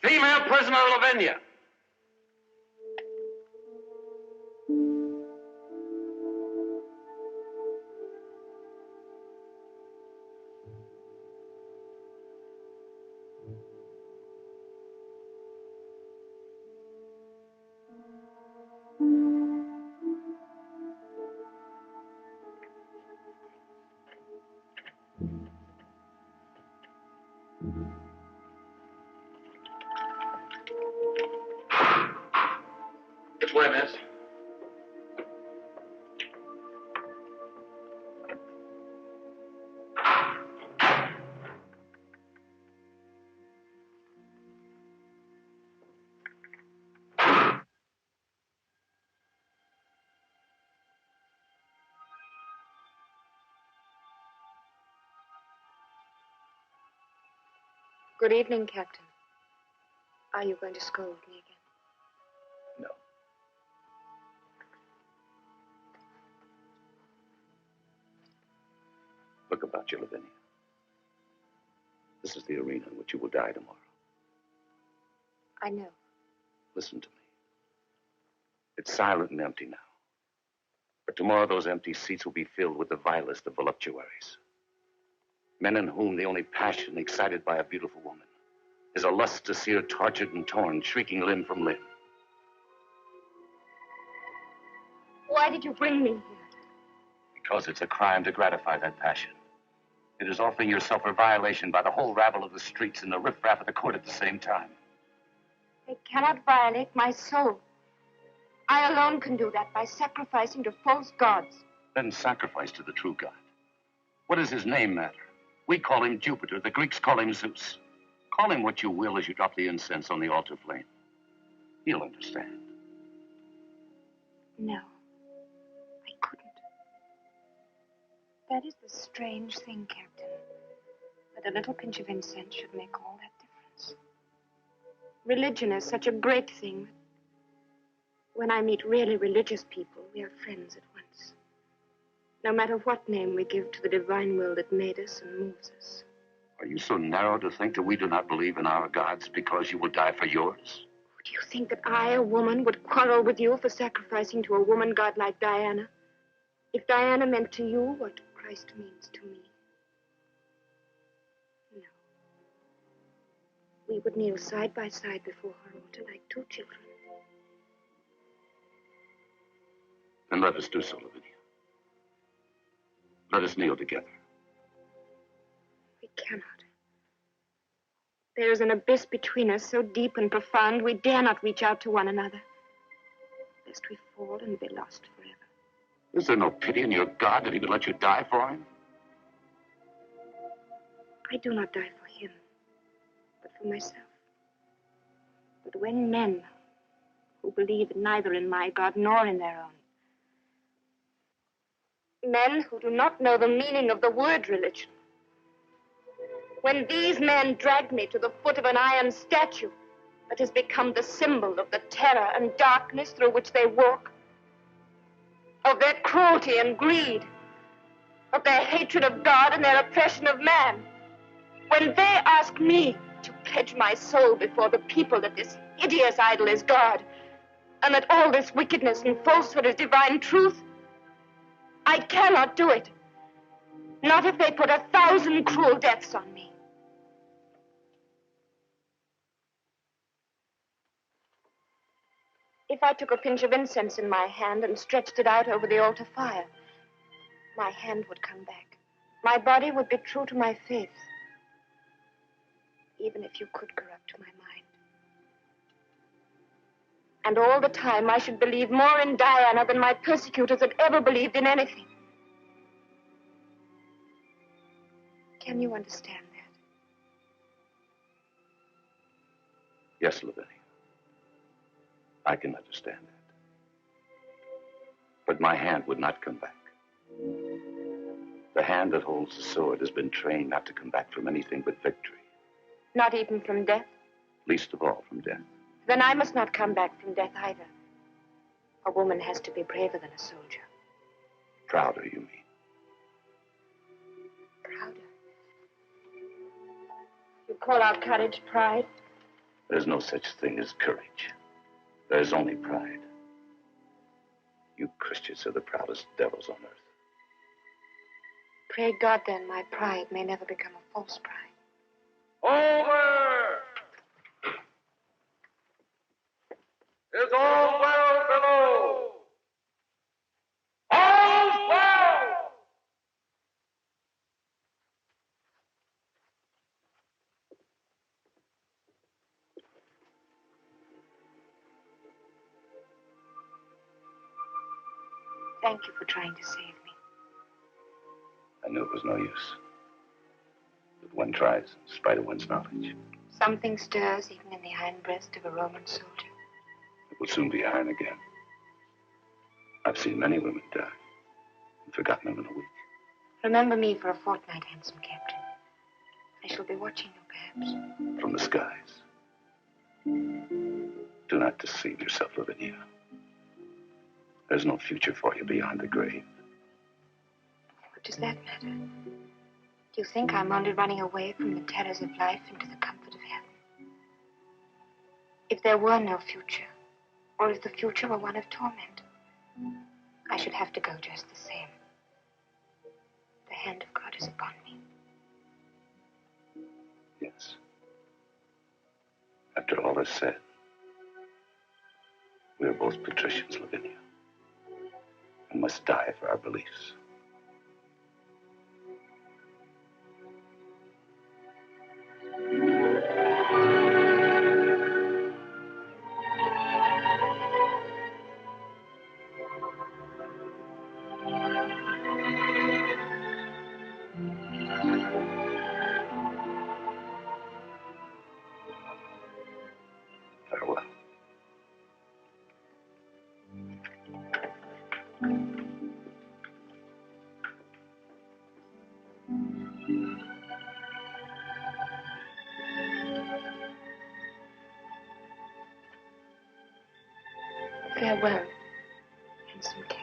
Female prisoner Lavinia. This way, miss. Good evening, Captain. Are you going to scold me again? No. Look about you, Lavinia. This is the arena in which you will die tomorrow. I know. Listen to me. It's silent and empty now. But tomorrow those empty seats will be filled with the vilest of voluptuaries. Men in whom the only passion excited by a beautiful woman is a lust to see her tortured and torn, shrieking limb from limb. Why did you bring me here? Because it's a crime to gratify that passion. It is offering yourself for violation by the whole rabble of the streets and the riffraff of the court at the same time. They cannot violate my soul. I alone can do that by sacrificing to false gods. Then sacrifice to the true God. What does his name matter? We call him Jupiter. The Greeks call him Zeus. Call him what you will as you drop the incense on the altar flame. He'll understand. No, I couldn't. That is the strange thing, Captain. That a little pinch of incense should make all that difference. Religion is such a great thing. When I meet really religious people, we are friends at once. No matter what name we give to the divine will that made us and moves us. Are you so narrow to think that we do not believe in our gods because you will die for yours? Do you think that I, a woman, would quarrel with you for sacrificing to a woman god like Diana? If Diana meant to you what Christ means to me? No. We would kneel side by side before her altar like two children. Then let us do so, Lavinia. Let us kneel together. We cannot. There is an abyss between us so deep and profound we dare not reach out to one another. Lest we fall and be lost forever. Is there no pity in your God that he would let you die for him? I do not die for him, but for myself. But when men who believe neither in my God nor in their own Men who do not know the meaning of the word religion. When these men drag me to the foot of an iron statue that has become the symbol of the terror and darkness through which they walk, of their cruelty and greed, of their hatred of God and their oppression of man, when they ask me to pledge my soul before the people that this hideous idol is God, and that all this wickedness and falsehood is divine truth, I cannot do it. Not if they put 1,000 cruel deaths on me. If I took a pinch of incense in my hand and stretched it out over the altar fire, my hand would come back. My body would be true to my faith, even if you could corrupt my mind. And all the time I should believe more in Diana than my persecutors had ever believed in anything. Can you understand that? Yes, Lavinia. I can understand that. But my hand would not come back. The hand that holds the sword has been trained not to come back from anything but victory. Not even from death? Least of all from death. Then I must not come back from death either. A woman has to be braver than a soldier. Prouder, you mean? Prouder? You call our courage pride? There's no such thing as courage. There's only pride. You Christians are the proudest devils on earth. Pray God, then, my pride may never become a false pride. Over! Is all well below? All's well! Thank you for trying to save me. I knew it was no use. But one tries, in spite of one's knowledge. Something stirs even in the iron breast of a Roman soldier. It will soon be iron again. I've seen many women die and forgotten them in a week. Remember me for a fortnight, handsome captain. I shall be watching you, perhaps. From the skies. Do not deceive yourself, Lavinia. There's no future for you beyond the grave. What does that matter? Do you think I'm only running away from the terrors of life into the comfort of heaven? If there were no future, or if the future were one of torment, I should have to go just the same. The hand of God is upon me. Yes. After all is said, we are both patricians, Lavinia, and must die for our beliefs. Farewell. Farewell, handsome captain.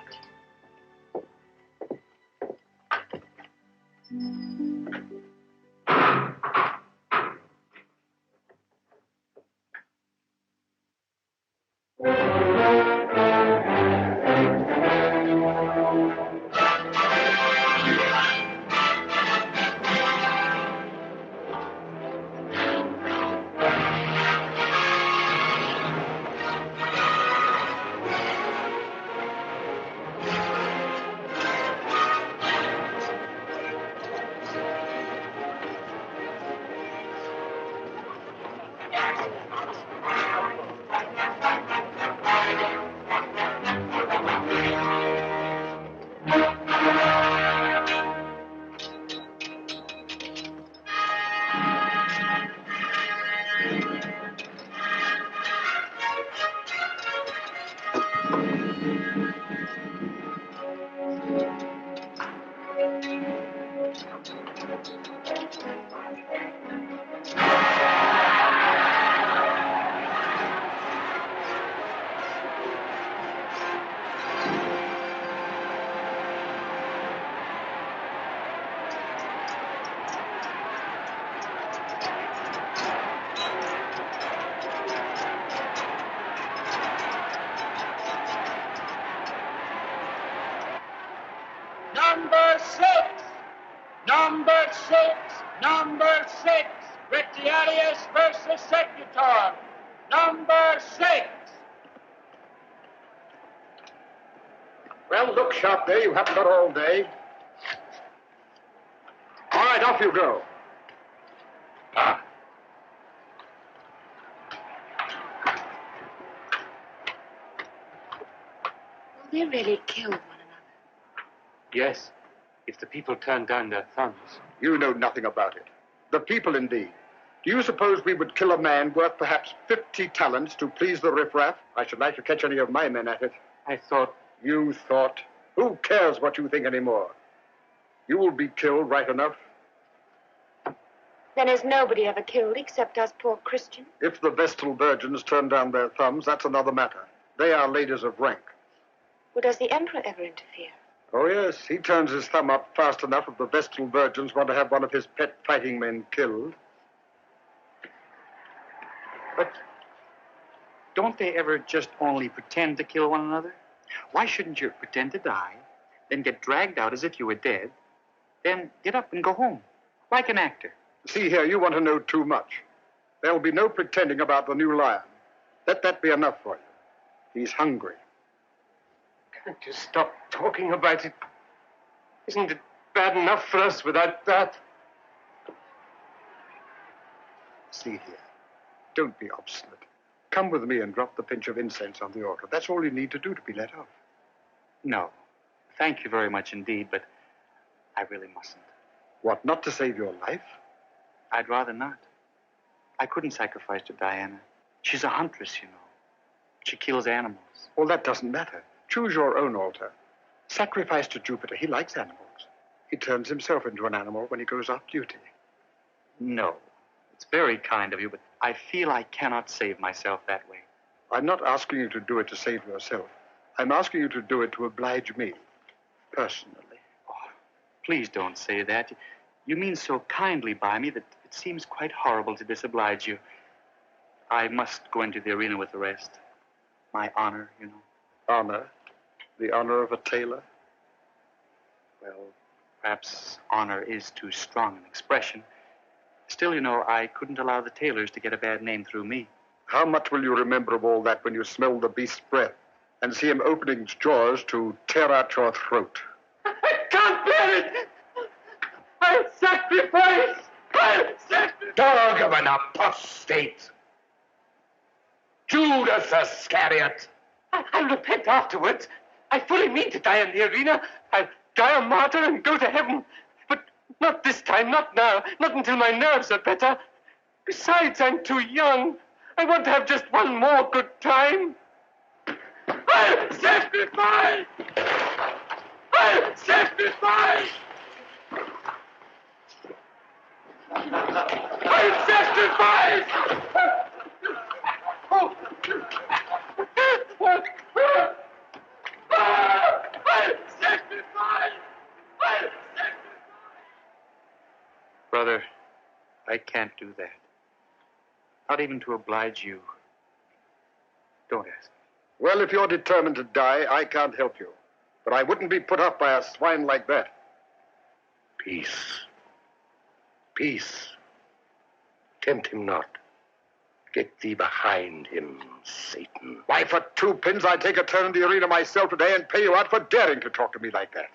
Well, look sharp there. You haven't got all day. All right, off you go. Will they really kill one another? Yes, if the people turn down their thumbs. You know nothing about it. The people, indeed. Do you suppose we would kill a man worth perhaps 50 talents to please the riffraff? I should like to catch any of my men at it. I thought... You thought? Who cares what you think anymore? You will be killed right enough. Then is nobody ever killed except us poor Christians? If the Vestal virgins turn down their thumbs, that's another matter. They are ladies of rank. Well, does the Emperor ever interfere? Oh, yes. He turns his thumb up fast enough if the Vestal virgins want to have one of his pet fighting men killed. But don't they ever just only pretend to kill one another? Why shouldn't you pretend to die, then get dragged out as if you were dead, then get up and go home, like an actor? See here, you want to know too much. There will be no pretending about the new lion. Let that be enough for you. He's hungry. Can't you stop talking about it? Isn't it bad enough for us without that? See here, don't be obstinate. Come with me and drop the pinch of incense on the altar. That's all you need to do to be let off. No. Thank you very much indeed, but I really mustn't. What, not to save your life? I'd rather not. I couldn't sacrifice to Diana. She's a huntress, you know. She kills animals. Well, that doesn't matter. Choose your own altar. Sacrifice to Jupiter. He likes animals. He turns himself into an animal when he goes off duty. No. It's very kind of you, but I feel I cannot save myself that way. I'm not asking you to do it to save yourself. I'm asking you to do it to oblige me, personally. Oh, please don't say that. You mean so kindly by me that it seems quite horrible to disoblige you. I must go into the arena with the rest. My honor, you know. Honor? The honor of a tailor? Well, perhaps honor is too strong an expression. Still, you know, I couldn't allow the tailors to get a bad name through me. How much will you remember of all that when you smell the beast's breath and see him opening his jaws to tear out your throat? I can't bear it! I'll sacrifice! I'll sacrifice! Dog of an apostate! Judas Iscariot! I'll repent afterwards. I fully mean to die in the arena. I'll die a martyr and go to heaven. But not this time, not now, not until my nerves are better. Besides, I'm too young. I want to have just one more good time. I'll sacrifice! I'll sacrifice! I'll sacrifice! Oh. I'll sacrifice! I'll sacrifice! Brother, I can't do that. Not even to oblige you. Don't ask me. Well, if you're determined to die, I can't help you. But I wouldn't be put off by a swine like that. Peace. Peace. Tempt him not. Get thee behind him, Satan. Why, for 2 pins, I'd take a turn in the arena myself today and pay you out for daring to talk to me like that.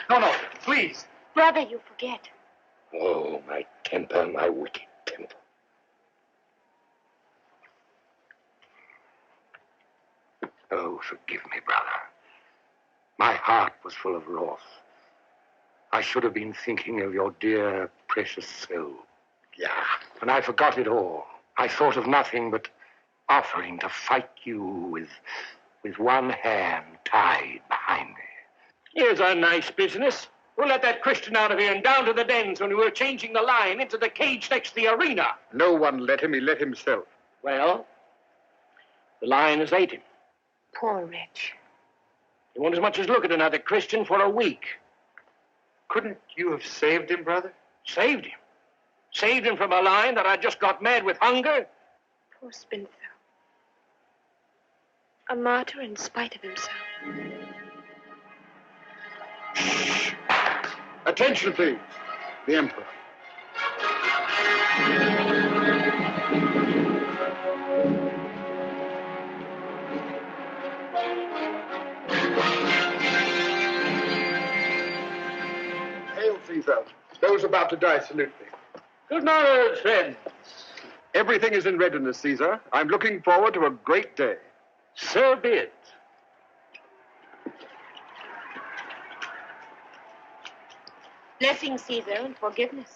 No, please. Brother, you forget. Oh, my temper, my wicked temper. Oh, forgive me, brother. My heart was full of wrath. I should have been thinking of your dear, precious soul. Yeah, and I forgot it all. I thought of nothing but offering to fight you with one hand tied behind me. Here's a nice business. We'll let that Christian out of here and down to the dens when we were changing the line into the cage next to the arena. No one let him. He let himself. Well, the lion has ate him. Poor wretch. He won't as much as look at another Christian for a week. Couldn't you have saved him, brother? Saved him? Saved him from a lion that had just got mad with hunger? Poor Spinthorpe. A martyr in spite of himself. Shh. Attention, please. The Emperor. yourself. Those about to die salute me. Good morrow, friends. Everything is in readiness, Caesar. I'm looking forward to a great day. So be it. Blessing, Caesar, and forgiveness.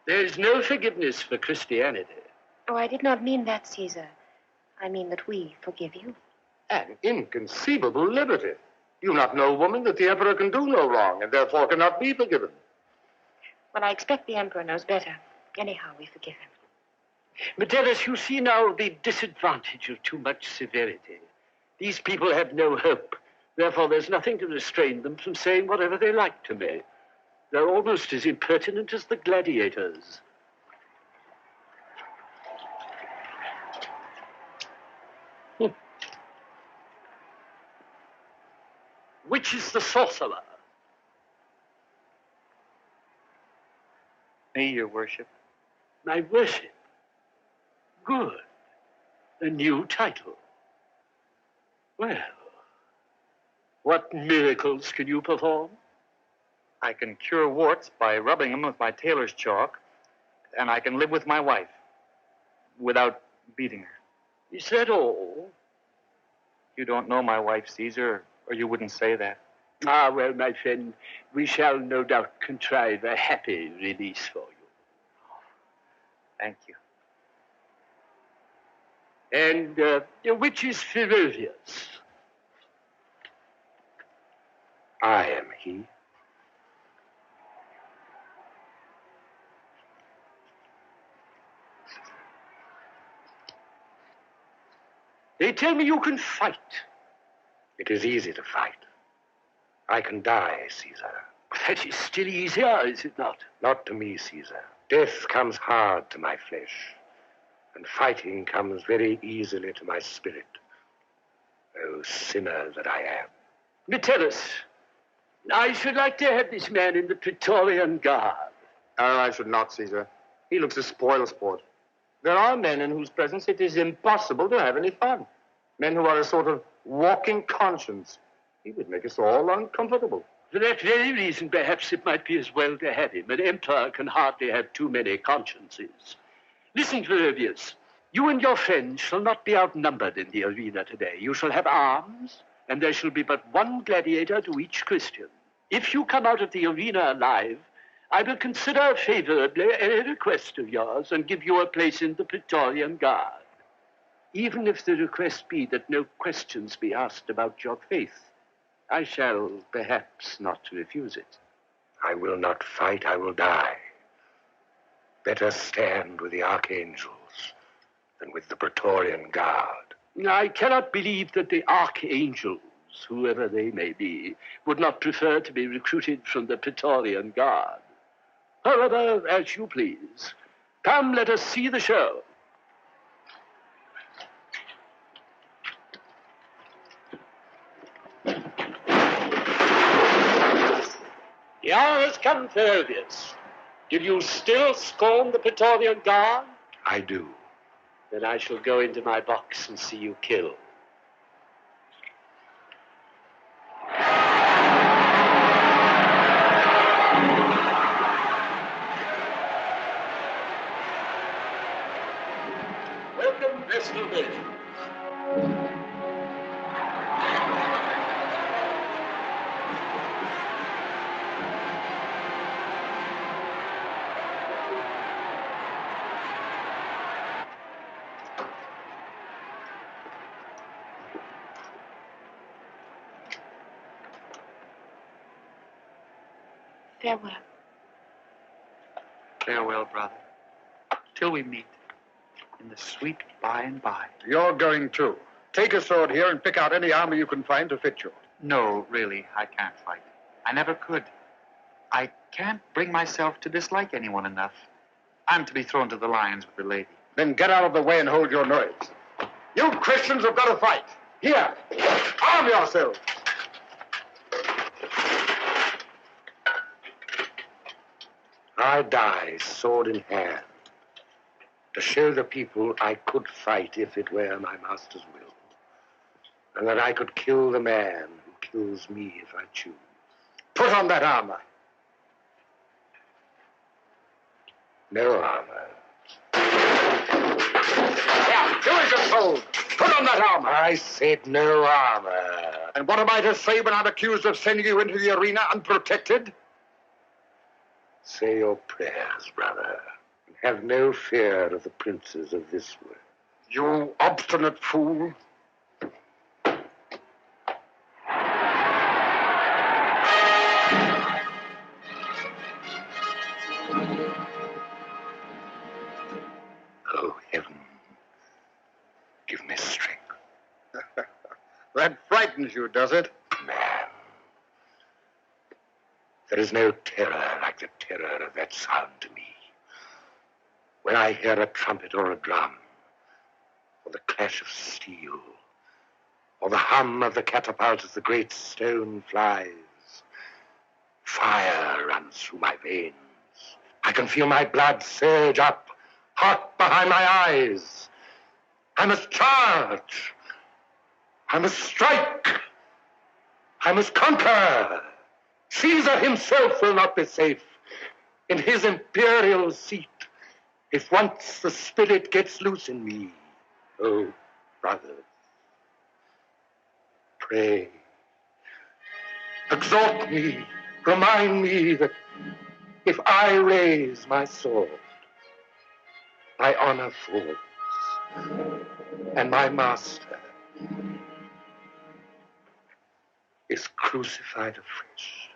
There is no forgiveness for Christianity. Oh, I did not mean that, Caesar. I mean that we forgive you. An inconceivable liberty. You not know, woman, that the emperor can do no wrong, and therefore cannot be forgiven. Well, I expect the emperor knows better. Anyhow, we forgive him. Metellus, you see now the disadvantage of too much severity. These people have no hope. Therefore, there's nothing to restrain them from saying whatever they like to me. They're almost as impertinent as the gladiators. Which is the sorcerer? Me, your worship. My worship. Good. A new title. Well, what miracles can you perform? I can cure warts by rubbing them with my tailor's chalk, and I can live with my wife without beating her. Is that all? You don't know my wife, Caesar, or you wouldn't say that. Ah, well, my friend, we shall no doubt contrive a happy release for you. Thank you. And which is Ferocious? I am he. They tell me you can fight. It is easy to fight. I can die, Caesar. That is still easier, is it not? Not to me, Caesar. Death comes hard to my flesh, and fighting comes very easily to my spirit. Oh, sinner that I am. Metellus, I should like to have this man in the Praetorian Guard. Oh, I should not, Caesar. He looks a spoil sport. There are men in whose presence it is impossible to have any fun. Men who are a sort of walking conscience. He would make us all uncomfortable. For that very reason, perhaps it might be as well to have him. An emperor can hardly have too many consciences. Listen, Ferocious. You and your friends shall not be outnumbered in the arena today. You shall have arms, and there shall be but one gladiator to each Christian. If you come out of the arena alive, I will consider favorably any request of yours and give you a place in the Praetorian Guard. Even if the request be that no questions be asked about your faith, I shall perhaps not refuse it. I will not fight, I will die. Better stand with the archangels than with the Praetorian Guard. I cannot believe that the archangels, whoever they may be, would not prefer to be recruited from the Praetorian Guard. However, as you please. Come, let us see the show. The hour has come, Ferocious. Do you still scorn the Praetorian Guard? I do. Then I shall go into my box and see you killed. Welcome, Vestal Virgins. Farewell. Farewell, brother. Till we meet in the sweet by and by. You're going too. Take a sword here and pick out any armor you can find to fit you. No, really, I can't fight. I never could. I can't bring myself to dislike anyone enough. I'm to be thrown to the lions with the lady. Then get out of the way and hold your noise. You Christians have got to fight. Here, arm yourselves. I die, sword in hand, to show the people I could fight if it were my master's will, and that I could kill the man who kills me if I choose. Put on that armor. No armor. Yeah, do as you're told. Put on that armor. I said no armor. And what am I to say when I'm accused of sending you into the arena unprotected? Say your prayers, brother. And have no fear of the princes of this world. You obstinate fool. Oh, heaven, give me strength. That frightens you, does it? Man, there is no terror like the terror of that sound to me. When I hear a trumpet or a drum, or the clash of steel, or the hum of the catapult as the great stone flies, fire runs through my veins. I can feel my blood surge up, hot behind my eyes. I must charge. I must strike. I must conquer. Caesar himself will not be safe in his imperial seat if once the spirit gets loose in me. Oh, brothers, pray. Exhort me. Remind me that if I raise my sword, my honor falls, and my master is crucified afresh.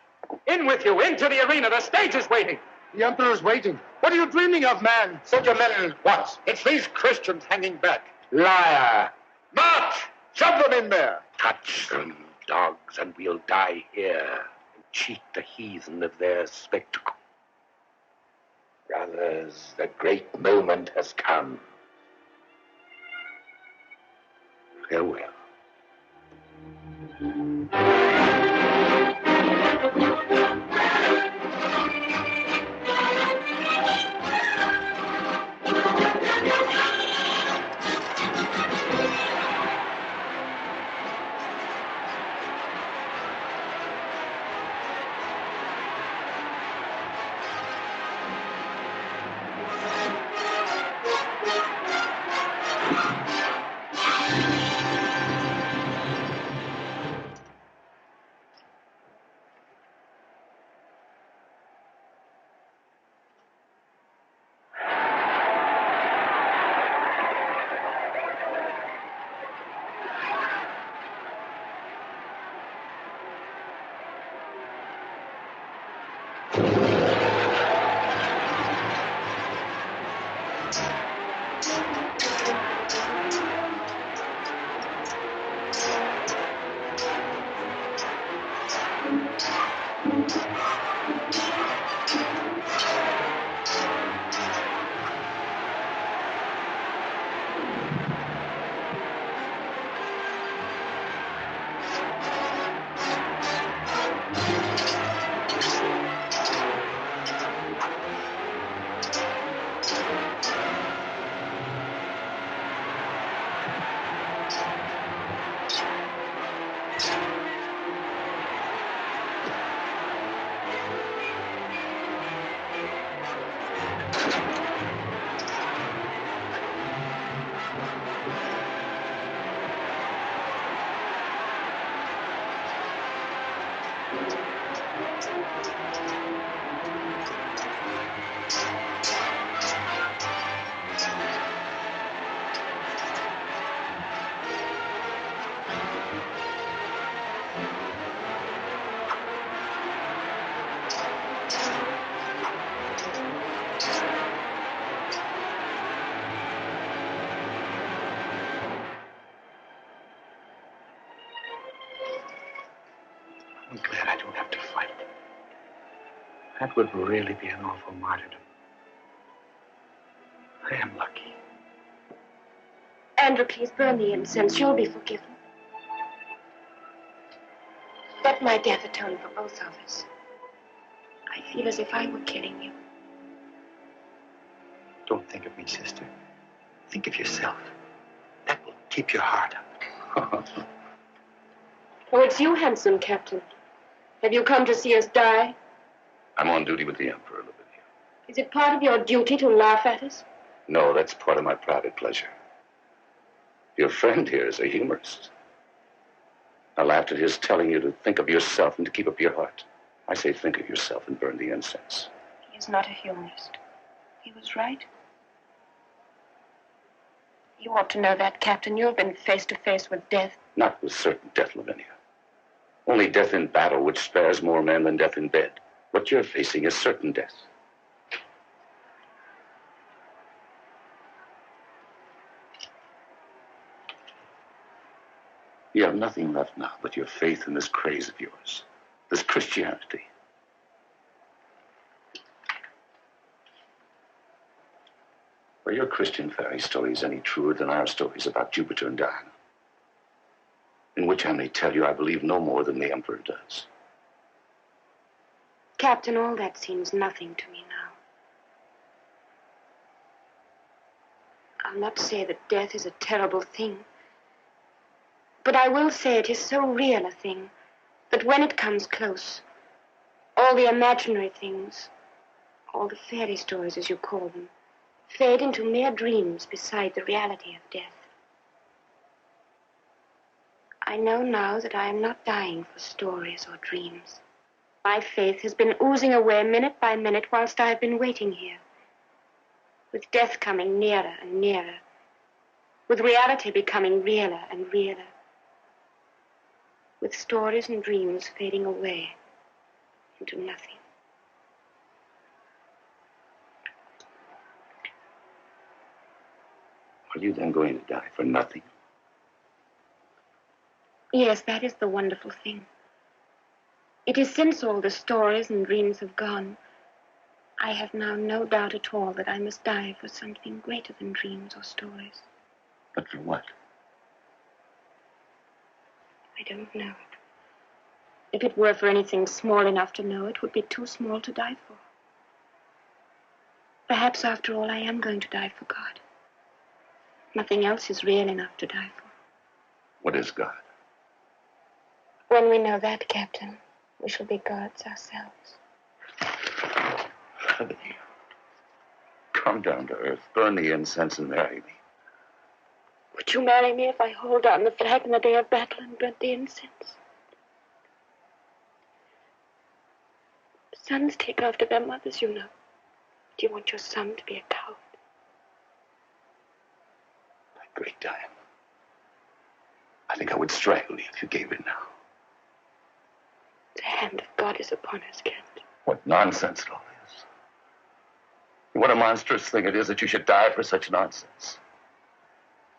In with you, into the arena. The stage is waiting. The Emperor's waiting. What are you dreaming of, man? Set your men at once. It's these Christians hanging back. Liar! March! Shove them in there. Touch them, dogs, and we'll die here and cheat the heathen of their spectacle. Brothers, the great moment has come. Farewell. I'm glad I don't have to fight. That would really be an awful martyrdom. I am lucky. Androcles, burn the incense. You'll be forgiven. Let my death atone for both of us. I feel as if I were killing you. Don't think of me, sister. Think of yourself. That will keep your heart up. Oh, it's you, handsome captain. Have you come to see us die? I'm on duty with the Emperor, Olivia. Is it part of your duty to laugh at us? No, that's part of my private pleasure. Your friend here is a humorist. I laughed at his telling you to think of yourself and to keep up your heart. I say think of yourself and burn the incense. He is not a humorist. He was right. You ought to know that, Captain. You have been face to face with death. Not with certain death, Lavinia. Only death in battle, which spares more men than death in bed. What you're facing is certain death. You have nothing left now but your faith in this craze of yours, this Christianity. Are your Christian fairy stories any truer than our stories about Jupiter and Diana? In which I may tell you I believe no more than the Emperor does. Captain, all that seems nothing to me now. I'll not say that death is a terrible thing, but I will say it is so real a thing that when it comes close, all the imaginary things, all the fairy stories as you call them, fade into mere dreams beside the reality of death. I know now that I am not dying for stories or dreams. My faith has been oozing away minute by minute whilst I have been waiting here, with death coming nearer and nearer, with reality becoming realer and realer, with stories and dreams fading away into nothing. Are you then going to die for nothing? Yes, that is the wonderful thing. It is since all the stories and dreams have gone, I have now no doubt at all that I must die for something greater than dreams or stories. But for what? I don't know. If it were for anything small enough to know, it would be too small to die for. Perhaps, after all, I am going to die for God. Nothing else is real enough to die for. What is God? When we know that, Captain, we shall be gods ourselves. Come down to earth, burn the incense, and marry me. Would you marry me if I hold down the flag in the day of battle and burn the incense? Sons take after their mothers, you know. Do you want your son to be a coward? My great Diana, I think I would strangle you if you gave in now. The hand of God is upon us, Captain. What nonsense it all is. What a monstrous thing it is that you should die for such nonsense.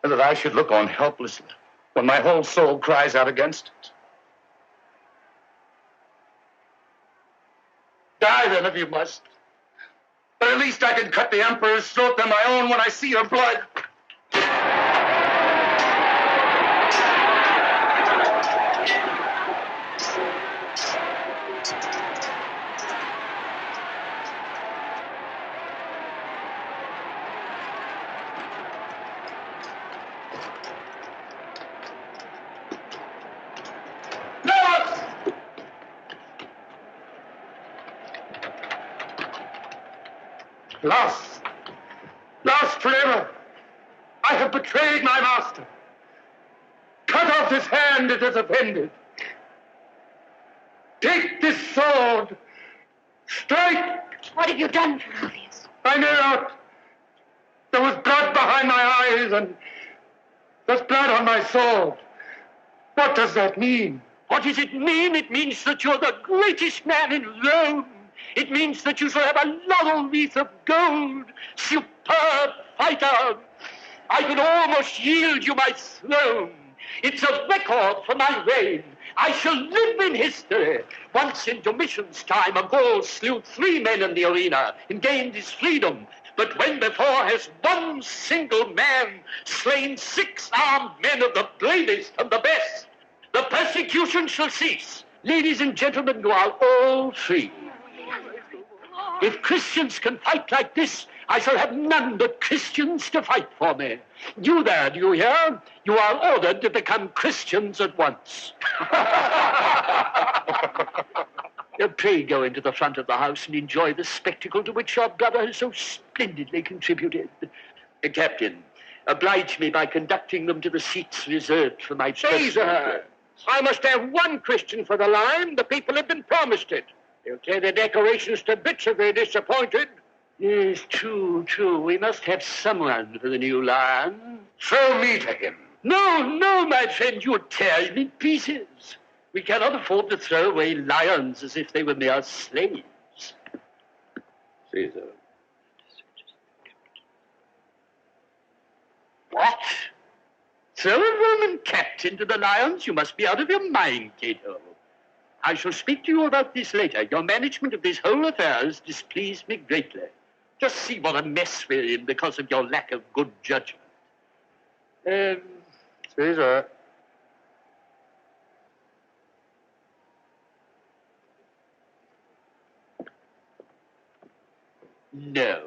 And that I should look on helplessly when my whole soul cries out against it. Die then if you must. But at least I can cut the Emperor's throat than my own when I see your blood. Lost forever. I have betrayed my master. Cut off his hand, it has offended. Take this sword. Strike. What have you done, Flavius? I know not. There was blood behind my eyes, and there's blood on my sword. What does that mean? What does it mean? It means that you're the greatest man in Rome. It means that you shall have a laurel wreath of gold. Superb fighter. I could almost yield you my throne. It's a record for my reign. I shall live in history. Once in Domitian's time, a Gaul slew 3 men in the arena and gained his freedom. But when before has one single man slain 6 armed men of the bravest and the best, the persecution shall cease. Ladies and gentlemen, you are all free. If Christians can fight like this, I shall have none but Christians to fight for me. You there, do you hear? You are ordered to become Christians at once. Pray go into the front of the house and enjoy the spectacle to which your brother has so splendidly contributed. Captain, oblige me by conducting them to the seats reserved for my Caesar! I must have one Christian for the line. The people have been promised it. They'll tear the decorations to bits if they're disappointed. Yes, true. We must have someone for the new lion. Throw me to him. No, my friend, you'll tear him in pieces. We cannot afford to throw away lions as if they were mere slaves. Caesar. What? Throw a Roman captain to the lions? You must be out of your mind, Cato. I shall speak to you about this later. Your management of this whole affair has displeased me greatly. Just see what a mess we're in because of your lack of good judgment. Caesar. No.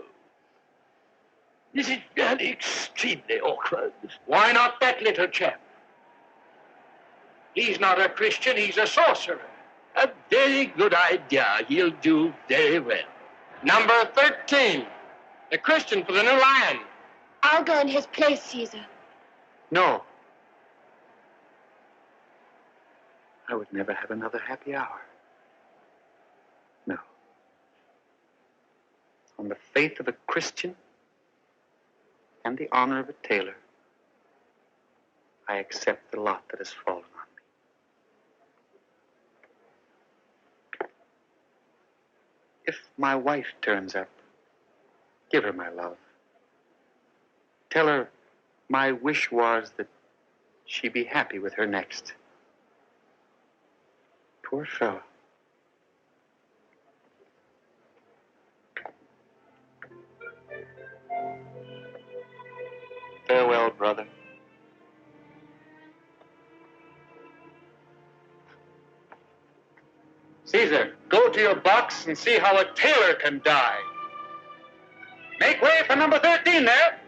This is really extremely awkward. Why not that little chap? He's not a Christian, he's a sorcerer. A very good idea. He'll do very well. Number 13, the Christian for the new lion. I'll go in his place, Caesar. No. I would never have another happy hour. No. On the faith of a Christian and the honor of a tailor, I accept the lot that has fallen on me. If my wife turns up, give her my love. Tell her my wish was that she be happy with her next. Poor fellow. Farewell, brother. Caesar, go to your box and see how a tailor can die. Make way for number 13 there.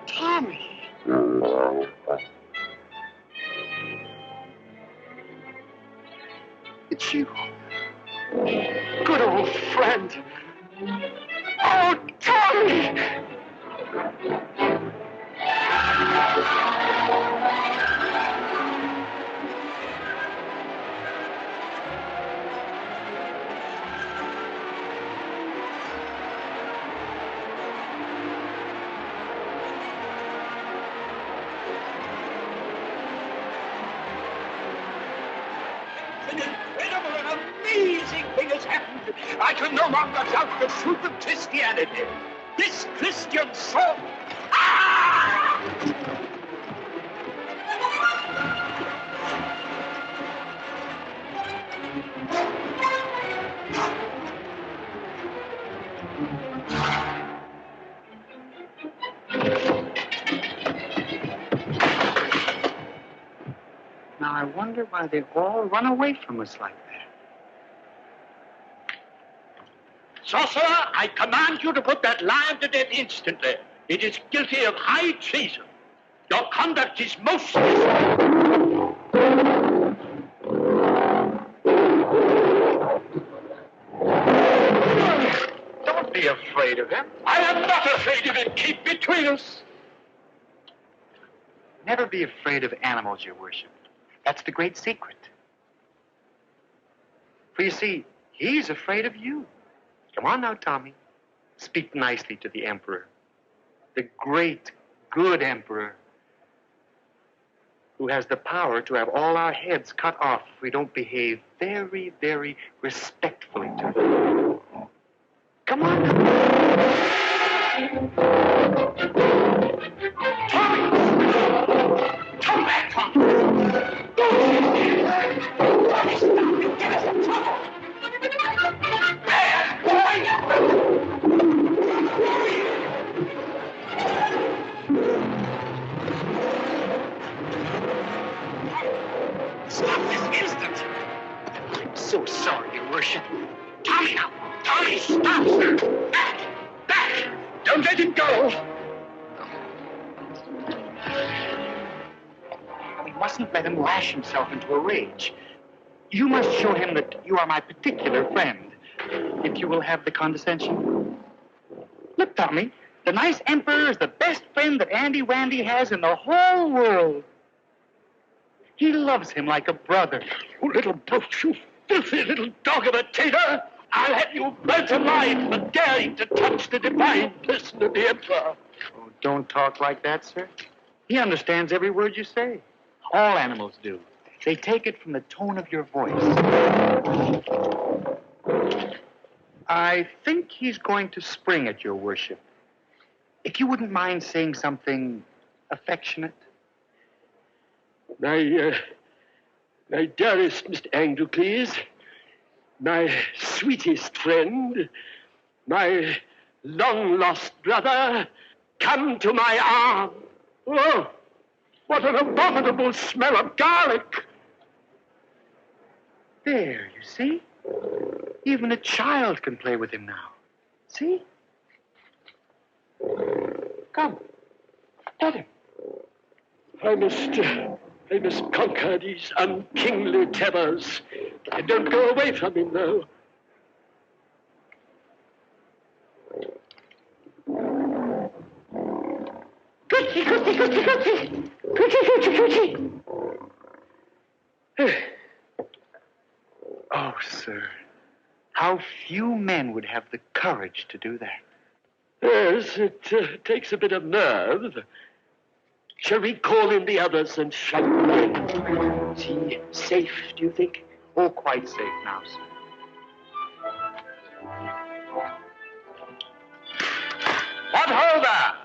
Tommy! It's you. Good old friend. Oh, Tommy! An incredible and amazing thing has happened. I can no longer doubt the truth of Christianity. This Christian soul. Ah! Now, I wonder why they all run away from us like that. Sorcerer, I command you to put that lion to death instantly. It is guilty of high treason. Your conduct is most dishonorable. Don't be afraid of him. I am not afraid of it. Keep between us. Never be afraid of animals, your worship. That's the great secret. For you see, he's afraid of you. Come on now, Tommy. Speak nicely to the Emperor. The great, good Emperor, who has the power to have all our heads cut off if we don't behave very, very respectfully to him. Come on now. Tommy! Come back, Tommy! Stop! Get us in trouble! Bad boy! Stop this instant! I'm so sorry, your worship. Tommy now! Tommy, stop! Back! Back! Don't let him go! We mustn't let him lash himself into a rage. You must show him that you are my particular friend, if you will have the condescension. Look, Tommy, the nice Emperor is the best friend that Andy Wandy has in the whole world. He loves him like a brother. You little brute, you filthy little dog of a tater! I'll have you burnt alive for daring to touch the divine person of the Emperor. Oh, don't talk like that, sir. He understands every word you say. All animals do. They take it from the tone of your voice. I think he's going to spring at your worship. If you wouldn't mind saying something affectionate. My dearest Mr. Androcles, my sweetest friend, my long-lost brother, come to my arms. Oh, what an abominable smell of garlic! There, you see? Even a child can play with him now. See? Come, let him. I must conquer these unkingly terrors. I don't go away from him, though. Cookie, cookie, cookie, cookie! Cookie, cookie, cookie! Oh, sir, how few men would have the courage to do that. Yes, it takes a bit of nerve. Shall we call in the others and shut the line? Is he safe, do you think? Oh, quite safe now, sir. What ho there!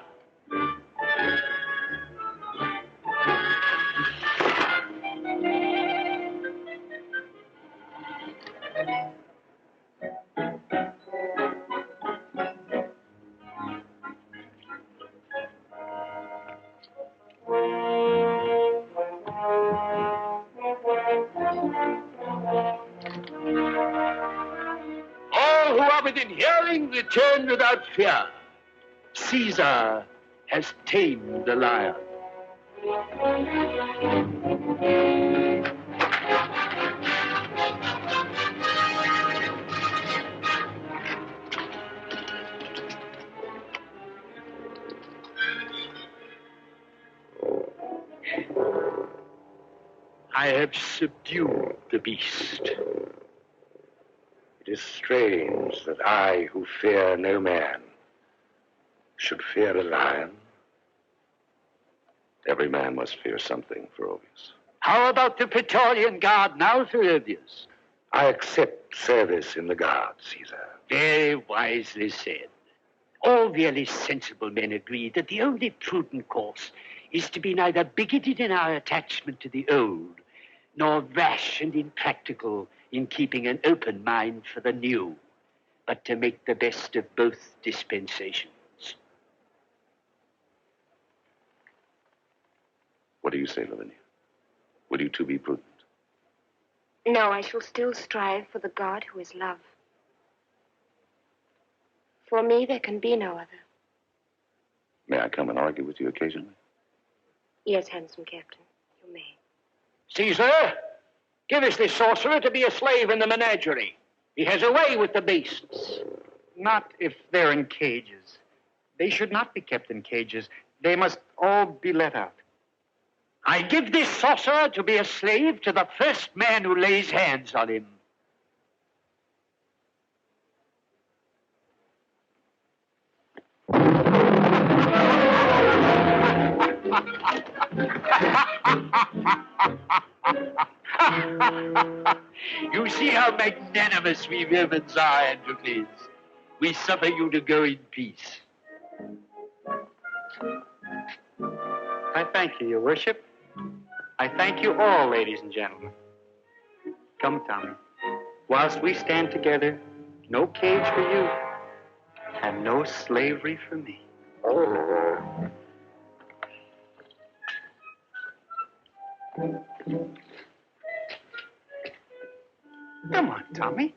All who are within hearing, return without fear. Caesar has tamed the lion. I have subdued the beast. It is strange that I, who fear no man, should fear a lion. Every man must fear something, Ferrovius. How about the Praetorian Guard now, Ferrovius? I accept service in the Guard, Caesar. Very wisely said. All really sensible men agree that the only prudent course is to be neither bigoted in our attachment to the old, nor rash and impractical in keeping an open mind for the new, but to make the best of both dispensations. What do you say, Lavinia? Would you too be prudent? No, I shall still strive for the God who is love. For me, there can be no other. May I come and argue with you occasionally? Yes, handsome captain, you may. Caesar, give us this sorcerer to be a slave in the menagerie. He has a way with the beasts. Not if they're in cages. They should not be kept in cages. They must all be let out. I give this sorcerer to be a slave to the first man who lays hands on him. You see how magnanimous we Romans are, Androcles. We suffer you to go in peace. I thank you, Your Worship. I thank you all, ladies and gentlemen. Come, Tommy. Whilst we stand together, no cage for you, and no slavery for me. Come on, Tommy.